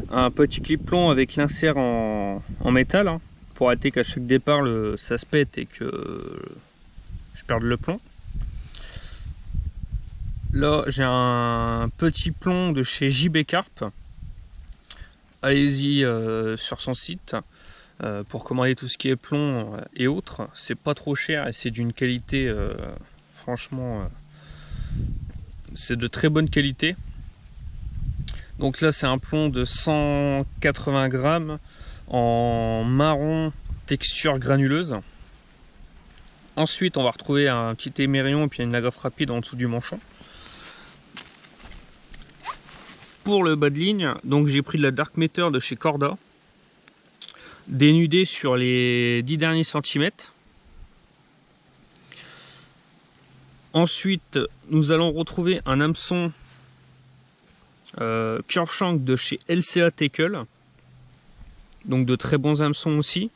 B: un petit clip plomb avec l'insert en métal hein, pour arrêter qu'à chaque départ ça se pète et que je perde le plomb. Là j'ai un petit plomb de chez JB Carp. Allez-y sur son site pour commander tout ce qui est plomb et autres. C'est pas trop cher et c'est d'une qualité franchement c'est de très bonne qualité. Donc là c'est un plomb de 180 grammes en marron texture granuleuse. Ensuite on va retrouver un petit émérillon et puis une agrafe rapide en dessous du manchon. Pour le bas de ligne, donc j'ai pris de la Dark Matter de chez Corda, dénudé sur les 10 derniers centimètres. Ensuite, nous allons retrouver un hameçon Curve Shank de chez LCA Tackle, donc de très bons hameçons aussi,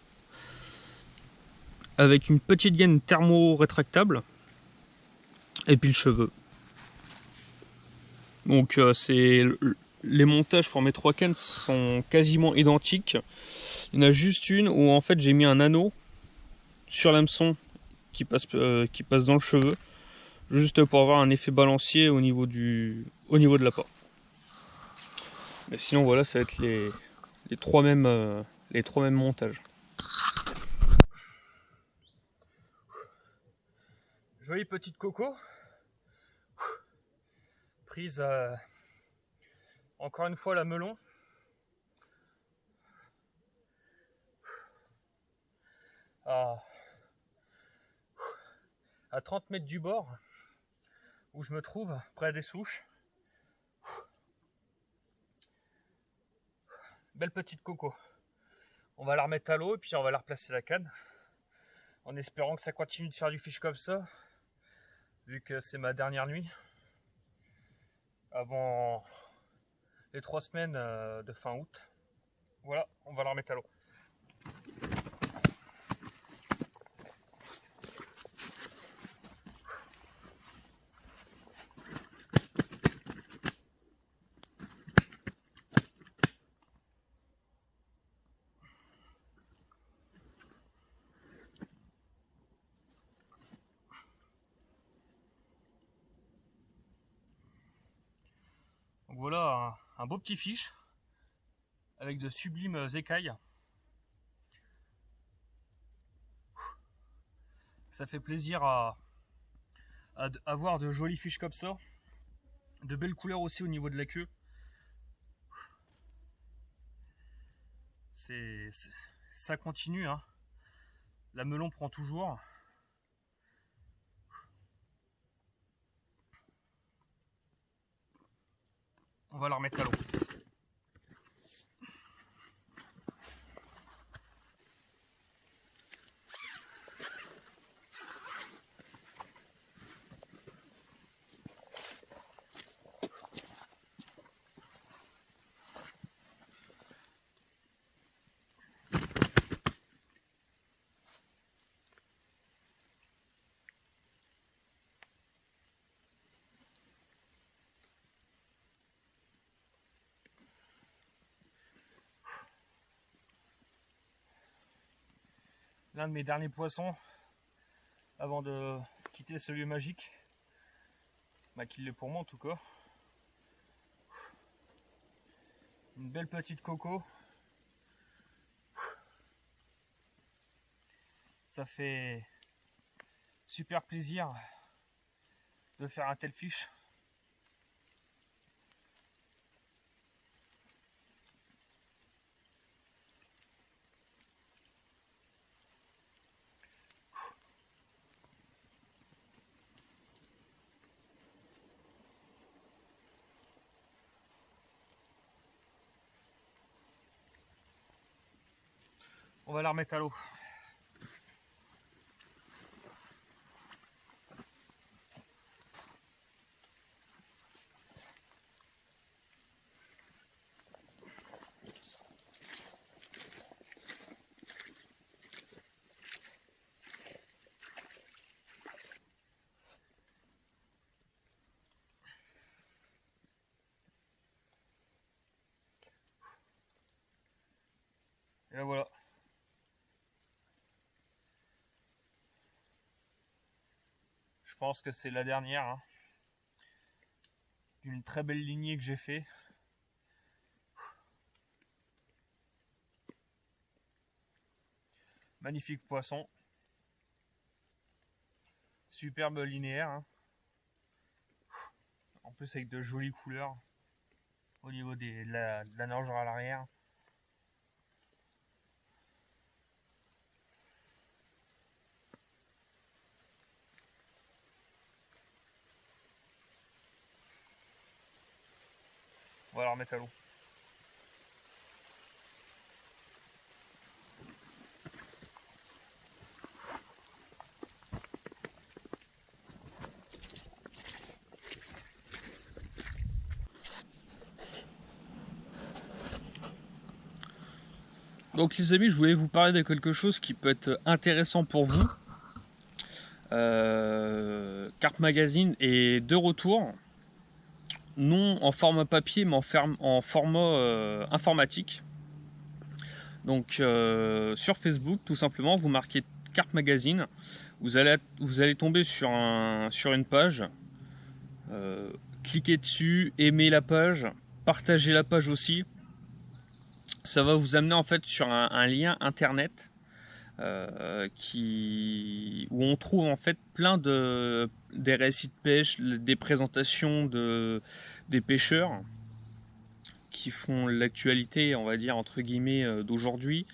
B: avec une petite gaine thermo-rétractable, et puis le cheveu. Donc les montages pour mes 3 cannes sont quasiment identiques. Il y en a juste une où en fait j'ai mis un anneau sur l'hameçon qui passe dans le cheveu, juste pour avoir un effet balancier au niveau de l'appât. Mais sinon voilà, ça va être les trois mêmes montages. Jolie petite coco. Prise encore une fois la melon.
A: à 30 mètres du bord où je me trouve, près des souches. Belle petite coco. On va la remettre à l'eau et puis on va la replacer la canne en espérant que ça continue de faire du fiche comme ça, vu que c'est ma dernière nuit avant les 3 semaines de fin août. Voilà, on va la remettre à l'eau. Donc voilà un beau petit fiche avec de sublimes écailles. Ça fait plaisir à avoir de jolies fiches comme ça, de belles couleurs aussi au niveau de la queue. Ça continue, hein. La melon prend toujours. On va la remettre à l'eau. L'un de mes derniers poissons avant de quitter ce lieu magique, bah, qu'il l'est pour moi en tout cas. Une belle petite coco. Ça fait super plaisir de faire un tel fiche. On va la remettre à l'eau. Et là voilà. Je pense que c'est la dernière, hein, d'une très belle lignée que j'ai fait. Magnifique poisson. Superbe linéaire, hein. En plus avec de jolies couleurs au niveau de la nageur à l'arrière. On va la remettre à l'eau. Donc les amis, je voulais vous parler de quelque chose qui peut être intéressant pour vous. Carp Magazine est de retour. Non en format papier, mais en format informatique. Donc sur Facebook, tout simplement, vous marquez Carp Magazine. Vous allez tomber sur une page. Cliquez dessus, aimez la page, partagez la page aussi. Ça va vous amener en fait sur un lien internet où on trouve en fait plein des récits de pêche, des présentations des pêcheurs qui font l'actualité, on va dire entre guillemets, d'aujourd'hui,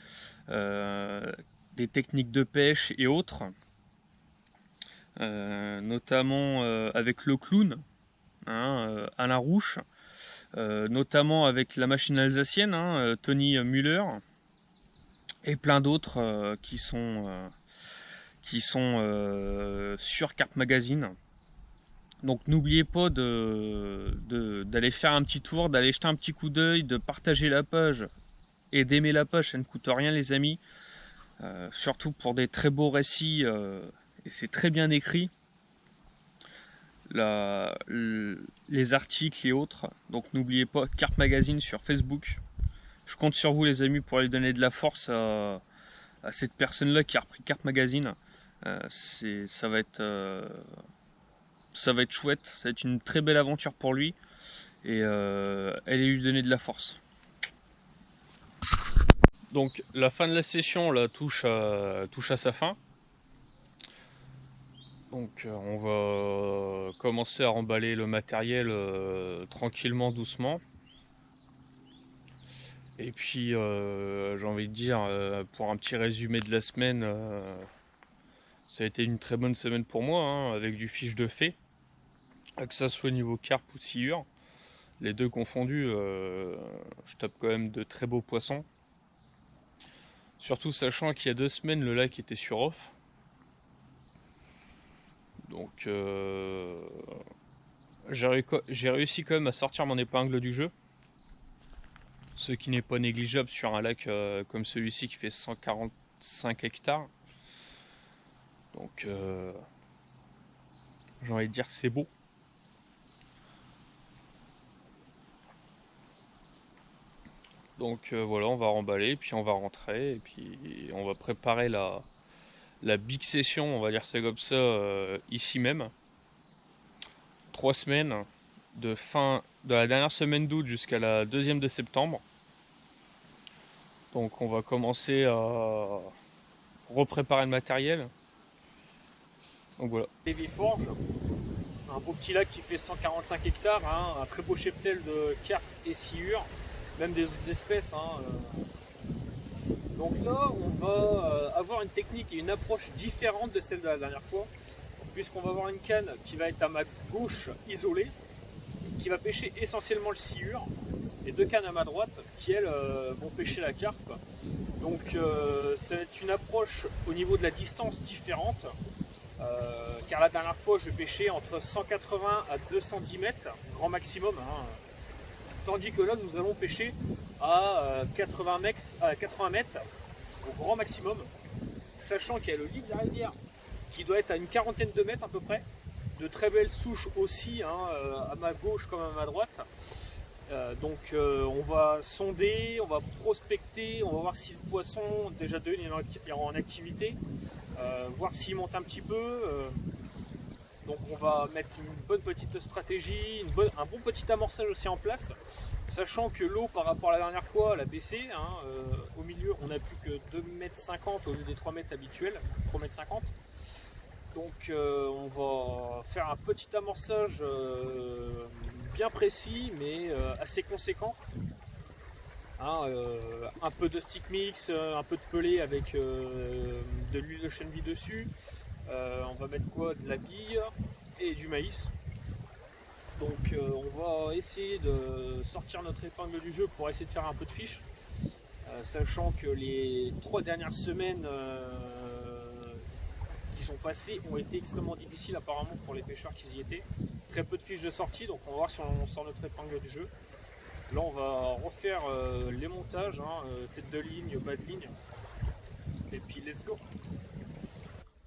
B: des techniques de pêche et autres, notamment avec le clown, hein, Alain Rouche, notamment avec la machine alsacienne, hein, Tony Müller, et plein d'autres qui sont sur Carp Magazine. Donc n'oubliez pas d'aller faire un petit tour, d'aller jeter un petit coup d'œil, de partager la page et d'aimer la page, ça ne coûte rien les amis. Surtout pour des très beaux récits, et c'est très bien écrit. Les articles et autres. Donc n'oubliez pas Carp Magazine sur Facebook. Je compte sur vous les amis pour aller donner de la force à cette personne-là qui a repris Carp Magazine. Ça va être chouette, ça va être une très belle aventure pour lui et allez lui donner de la force. Donc la fin de la session là touche à sa fin. Donc on va commencer à remballer le matériel tranquillement, doucement. Et puis j'ai envie de dire, pour un petit résumé de la semaine, ça a été une très bonne semaine pour moi, hein, avec du fiche de fée, que ça soit niveau carpe ou sciure. Les deux confondus, je tape quand même de très beaux poissons. Surtout sachant qu'il y a 2 semaines, le lac était sur off. Donc j'ai réussi quand même à sortir mon épingle du jeu. Ce qui n'est pas négligeable sur un lac comme celui-ci qui fait 145 hectares. Donc j'ai envie de dire que c'est beau. Donc voilà, on va remballer, puis on va rentrer, et puis on va préparer la big session, on va dire c'est comme ça, ici même. 3 semaines, de la dernière semaine d'août jusqu'à la 2e de septembre. Donc on va commencer à repréparer le matériel. Donc voilà.
A: Lévis Forge, un beau petit lac qui fait 145 hectares, hein, un très beau cheptel de carpes et sciures, même des autres espèces. Hein. Donc là, on va avoir une technique et une approche différente de celle de la dernière fois, puisqu'on va avoir une canne qui va être à ma gauche isolée, qui va pêcher essentiellement le sciure, et 2 cannes à ma droite qui elles vont pêcher la carpe. Donc ça va être une approche au niveau de la distance différente, car la dernière fois je pêchais entre 180 à 210 mètres, grand maximum, hein, tandis que là nous allons pêcher à 80 mètres au grand maximum, sachant qu'il y a le lit de la rivière qui doit être à une quarantaine de mètres à peu près, de très belles souches aussi, hein, à ma gauche comme à ma droite. Donc on va sonder, on va prospecter, on va voir si le poisson, déjà de une, est en activité, voir s'il monte un petit peu. Donc on va mettre une bonne petite stratégie, un bon petit amorçage aussi en place, sachant que l'eau par rapport à la dernière fois elle a baissé, hein, au milieu on n'a plus que 2,50 m au lieu des 3 mètres habituels, 3,50 m. Donc on va faire un petit amorçage bien précis mais assez conséquent. Hein, un peu de stick mix, un peu de pelé avec de l'huile de chenille dessus. On va mettre quoi? De la bille et du maïs. Donc on va essayer de sortir notre épingle du jeu pour essayer de faire un peu de fiche. Sachant que les 3 dernières semaines qui sont passées ont été extrêmement difficiles apparemment pour les pêcheurs qui y étaient. Très peu de fiches de sortie, donc on va voir si on sort notre épingle du jeu. Là on va refaire les montages, hein, tête de ligne, bas de ligne. Et puis let's go.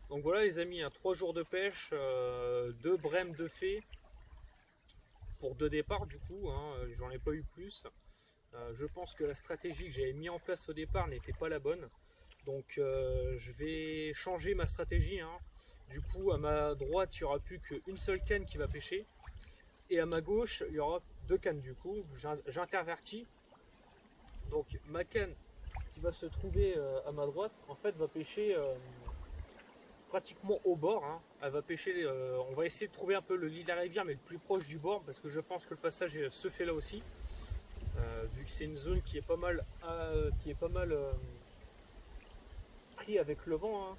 A: Donc voilà les amis, 3 jours de pêche, 2 brèmes de fée pour 2 départs du coup, hein, j'en ai pas eu plus. Je pense que la stratégie que j'avais mis en place au départ n'était pas la bonne. Donc je vais changer ma stratégie. Hein. Du coup à ma droite il n'y aura plus qu'une seule canne qui va pêcher. Et à ma gauche il y aura 2 cannes du coup. J'intervertis. Donc ma canne qui va se trouver à ma droite en fait va pêcher pratiquement au bord. Hein. Elle va pêcher, on va essayer de trouver un peu le lit de la rivière mais le plus proche du bord parce que je pense que le passage se fait là aussi. Vu que c'est une zone qui est pas mal pris avec le vent, hein.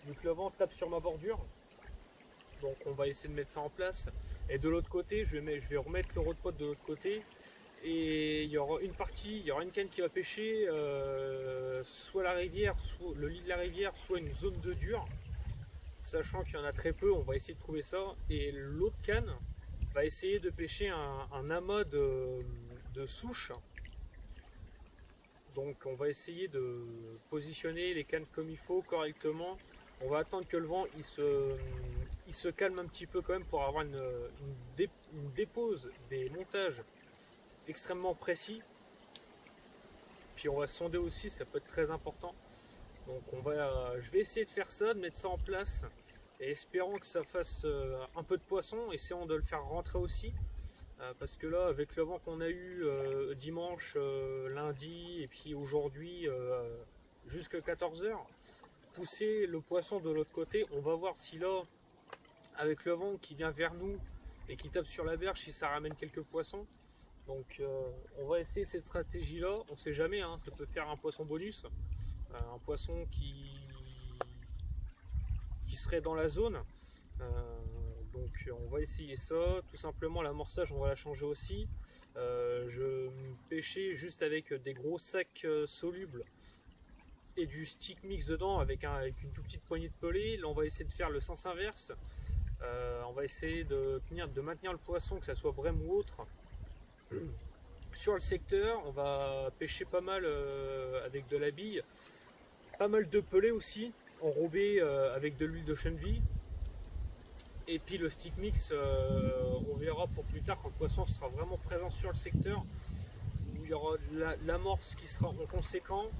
A: Vu que le vent tape sur ma bordure. Donc on va essayer de mettre ça en place. Et de l'autre côté, je vais remettre le rod pod de l'autre côté. Et il y aura une partie, il y aura une canne qui va pêcher soit la rivière, soit le lit de la rivière, soit une zone de dur. Sachant qu'il y en a très peu, on va essayer de trouver ça. Et l'autre canne va essayer de pêcher un amas de souches. Donc on va essayer de positionner les cannes comme il faut, correctement. On va attendre que le vent il se calme un petit peu quand même pour avoir une dépose, des montages extrêmement précis. Puis on va sonder aussi, ça peut être très important. Donc je vais essayer de faire ça, de mettre ça en place, et espérons que ça fasse un peu de poisson, essayons de le faire rentrer aussi. Parce que là, avec le vent qu'on a eu dimanche, lundi, et puis aujourd'hui, jusqu'à 14 h, pousser le poisson de l'autre côté, on va voir si là, avec le vent qui vient vers nous et qui tape sur la berge, si ça ramène quelques poissons. Donc on va essayer cette stratégie là, on sait jamais, hein, ça peut faire un poisson bonus, un poisson qui serait dans la zone. Donc on va essayer ça, tout simplement l'amorçage on va la changer aussi. Je pêchais juste avec des gros sacs solubles et du stick mix dedans avec une toute petite poignée de pelée. Là on va essayer de faire le sens inverse. On va essayer de maintenir le poisson, que ça soit brème ou autre. Sur le secteur, on va pêcher pas mal avec de la bille, pas mal de pelée aussi, enrobé avec de l'huile de chenille. Et puis le stick mix, on verra pour plus tard quand le poisson sera vraiment présent sur le secteur, où il y aura l'amorce qui sera en conséquent,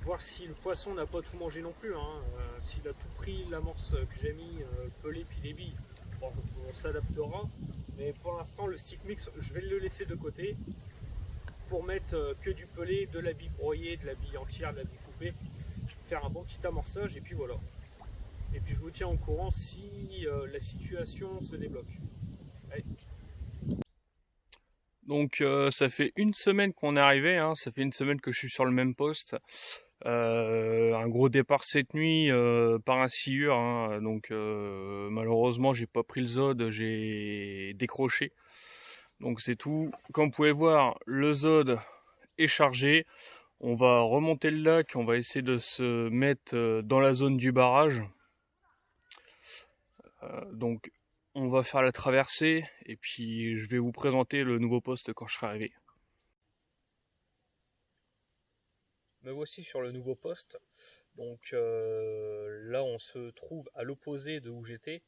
A: voir si le poisson n'a pas tout mangé non plus, hein. S'il a tout pris, l'amorce que j'ai mis, pelée puis les billes, bon, on s'adaptera. Mais pour l'instant, le stick mix, je vais le laisser de côté pour mettre que du pelé, de la bille broyée, de la bille entière, de la bille coupée, faire un bon petit amorçage et puis voilà. Et puis je vous tiens au courant si la situation se débloque. Allez.
B: Donc ça fait une semaine qu'on est arrivé, hein. Ça fait une semaine que je suis sur le même poste. Un gros départ cette nuit par un sciure, hein. Donc malheureusement j'ai pas pris le zod, j'ai décroché. Donc c'est tout. Comme vous pouvez voir, le zod est chargé. On va remonter le lac, on va essayer de se mettre dans la zone du barrage. Donc on va faire la traversée et puis je vais vous présenter le nouveau poste quand je serai arrivé. Me voici sur le nouveau poste. Donc là on se trouve à l'opposé de où j'étais,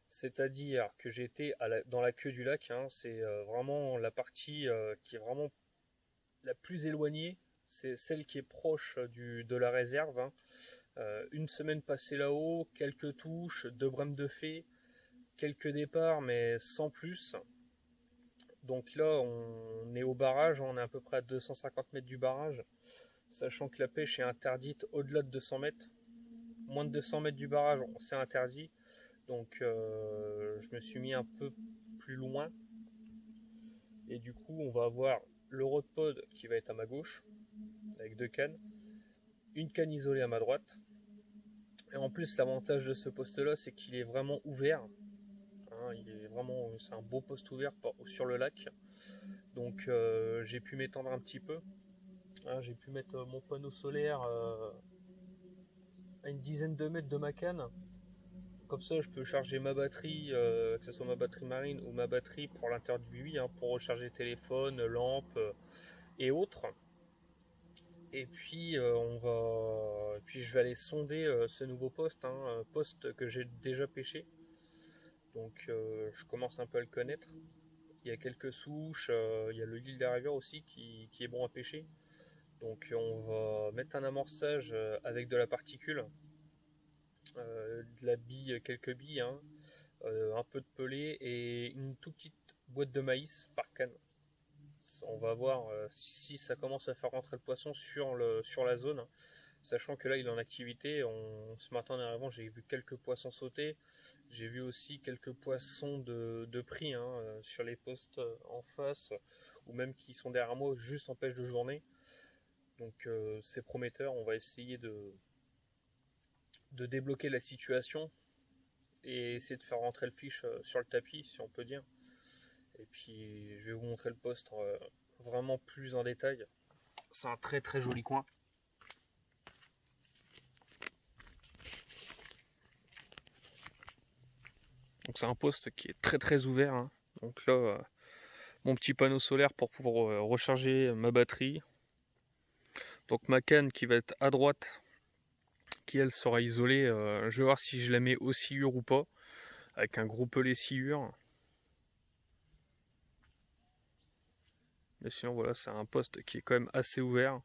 B: c'est-à-dire que j'étais dans la queue du lac, hein. C'est vraiment la partie qui est vraiment la plus éloignée, c'est celle qui est proche de la réserve, hein. Une semaine passée là-haut, quelques touches, 2 brèmes de fée, quelques départs mais sans plus. Donc là on est au barrage, on est à peu près à 250 mètres du barrage, sachant que la pêche est interdite au-delà de 200 mètres. Moins de 200 mètres du barrage, c'est interdit. Donc je me suis mis un peu plus loin. Et du coup, on va avoir le rod pod qui va être à ma gauche, avec 2 cannes. Une canne isolée à ma droite. Et en plus, l'avantage de ce poste-là, c'est qu'il est vraiment ouvert. Hein, c'est un beau poste ouvert sur le lac. Donc j'ai pu m'étendre un petit peu. Hein, j'ai pu mettre mon panneau solaire à une dizaine de mètres de ma canne. Comme ça, je peux charger ma batterie, que ce soit ma batterie marine ou ma batterie pour l'intérieur du Bibi, hein, pour recharger téléphone, lampe et autres. Et puis, je vais aller sonder ce nouveau poste, hein, poste que j'ai déjà pêché. Donc, je commence un peu à le connaître. Il y a quelques souches, il y a le lit de la rivière aussi qui est bon à pêcher. Donc, on va mettre un amorçage avec de la particule. De la bille, quelques billes, hein, un peu de pelé et une toute petite boîte de maïs par canne. On va voir si ça commence à faire rentrer le poisson sur la zone, hein. Sachant que là il est en activité. Ce matin en arrivant, j'ai vu quelques poissons sauter, j'ai vu aussi quelques poissons de prix, hein, sur les postes en face ou même qui sont derrière moi juste en pêche de journée. Donc c'est prometteur, on va essayer de débloquer la situation et essayer de faire rentrer le fiche sur le tapis, si on peut dire. Et puis je vais vous montrer le poste vraiment plus en détail. C'est un très très joli coin. Donc c'est un poste qui est très très ouvert, hein. Donc là, mon petit panneau solaire pour pouvoir recharger ma batterie. Donc ma canne qui va être à droite, qui elle sera isolée. Je vais voir si je la mets au sciure ou pas, avec un gros pelet sciure. Mais sinon voilà, c'est un poste qui est quand même assez ouvert.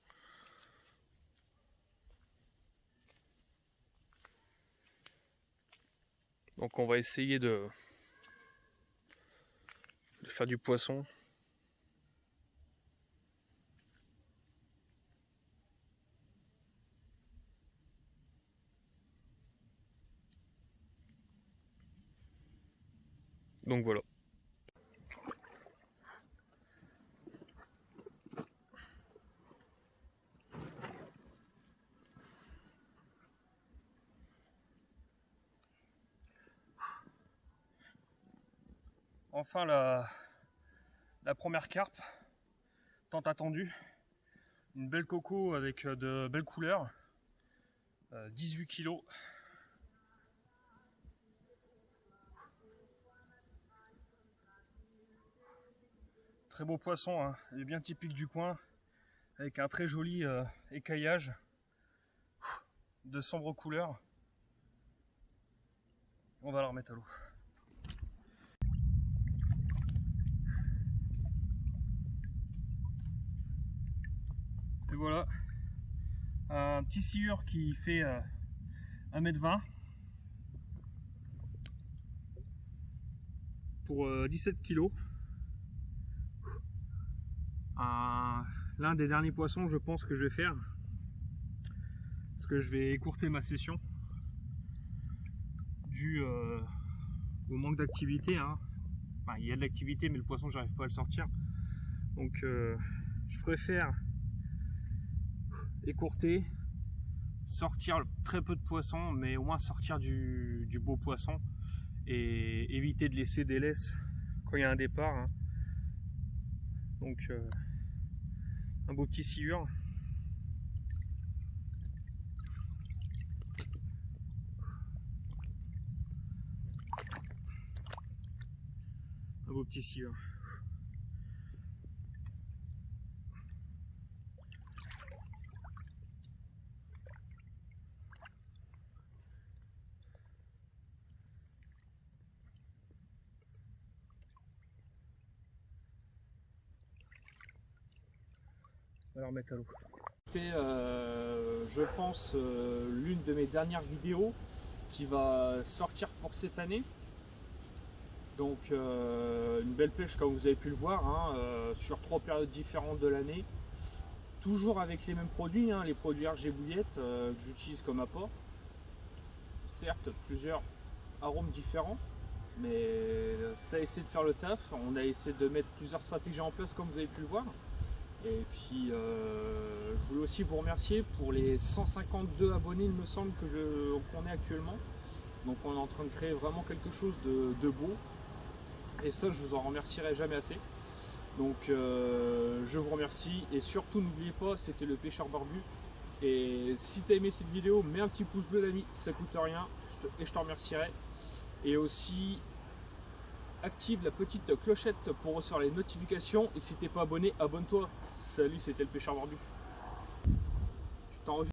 B: Donc on va essayer de faire du poisson. Donc voilà. Enfin la première carpe, tant attendue. Une belle coco avec de belles couleurs. 18 kg. Très beau poisson, hein. Il est bien typique du coin, avec un très joli écaillage de sombre couleur. On va la remettre à l'eau. Et voilà, un petit sciure qui fait 1,20 m pour 17 kg. L'un des derniers poissons, je pense que je vais faire, parce que je vais écourter ma session dû au manque d'activité, hein. Enfin, il y a de l'activité mais le poisson j'arrive pas à le sortir, donc je préfère écourter, sortir très peu de poissons, mais au moins sortir du beau poisson et éviter de laisser des laisses quand il y a un départ, hein. Donc un beau petit sciure. Un beau petit sciure. On va la remettre à l'eau.
A: C'était, je pense, l'une de mes dernières vidéos qui va sortir pour cette année. Donc une belle pêche comme vous avez pu le voir, hein, sur 3 périodes différentes de l'année. Toujours avec les mêmes produits, hein, les produits RG Bouillette que j'utilise comme apport. Certes, plusieurs arômes différents, mais ça a essayé de faire le taf. On a essayé de mettre plusieurs stratégies en place comme vous avez pu le voir. Et puis je voulais aussi vous remercier pour les 152 abonnés, il me semble, qu'on est actuellement. Donc on est en train de créer vraiment quelque chose de beau. Et ça, je vous en remercierai jamais assez. Donc je vous remercie. Et surtout, n'oubliez pas, c'était le pêcheur barbu. Et si tu as aimé cette vidéo, mets un petit pouce bleu l'ami, ça coûte rien. Et je te remercierai. Et aussi, active la petite clochette pour recevoir les notifications. Et si t'es pas abonné, abonne-toi. Salut, c'était le pêcheur barbu. Tu t'enregistres.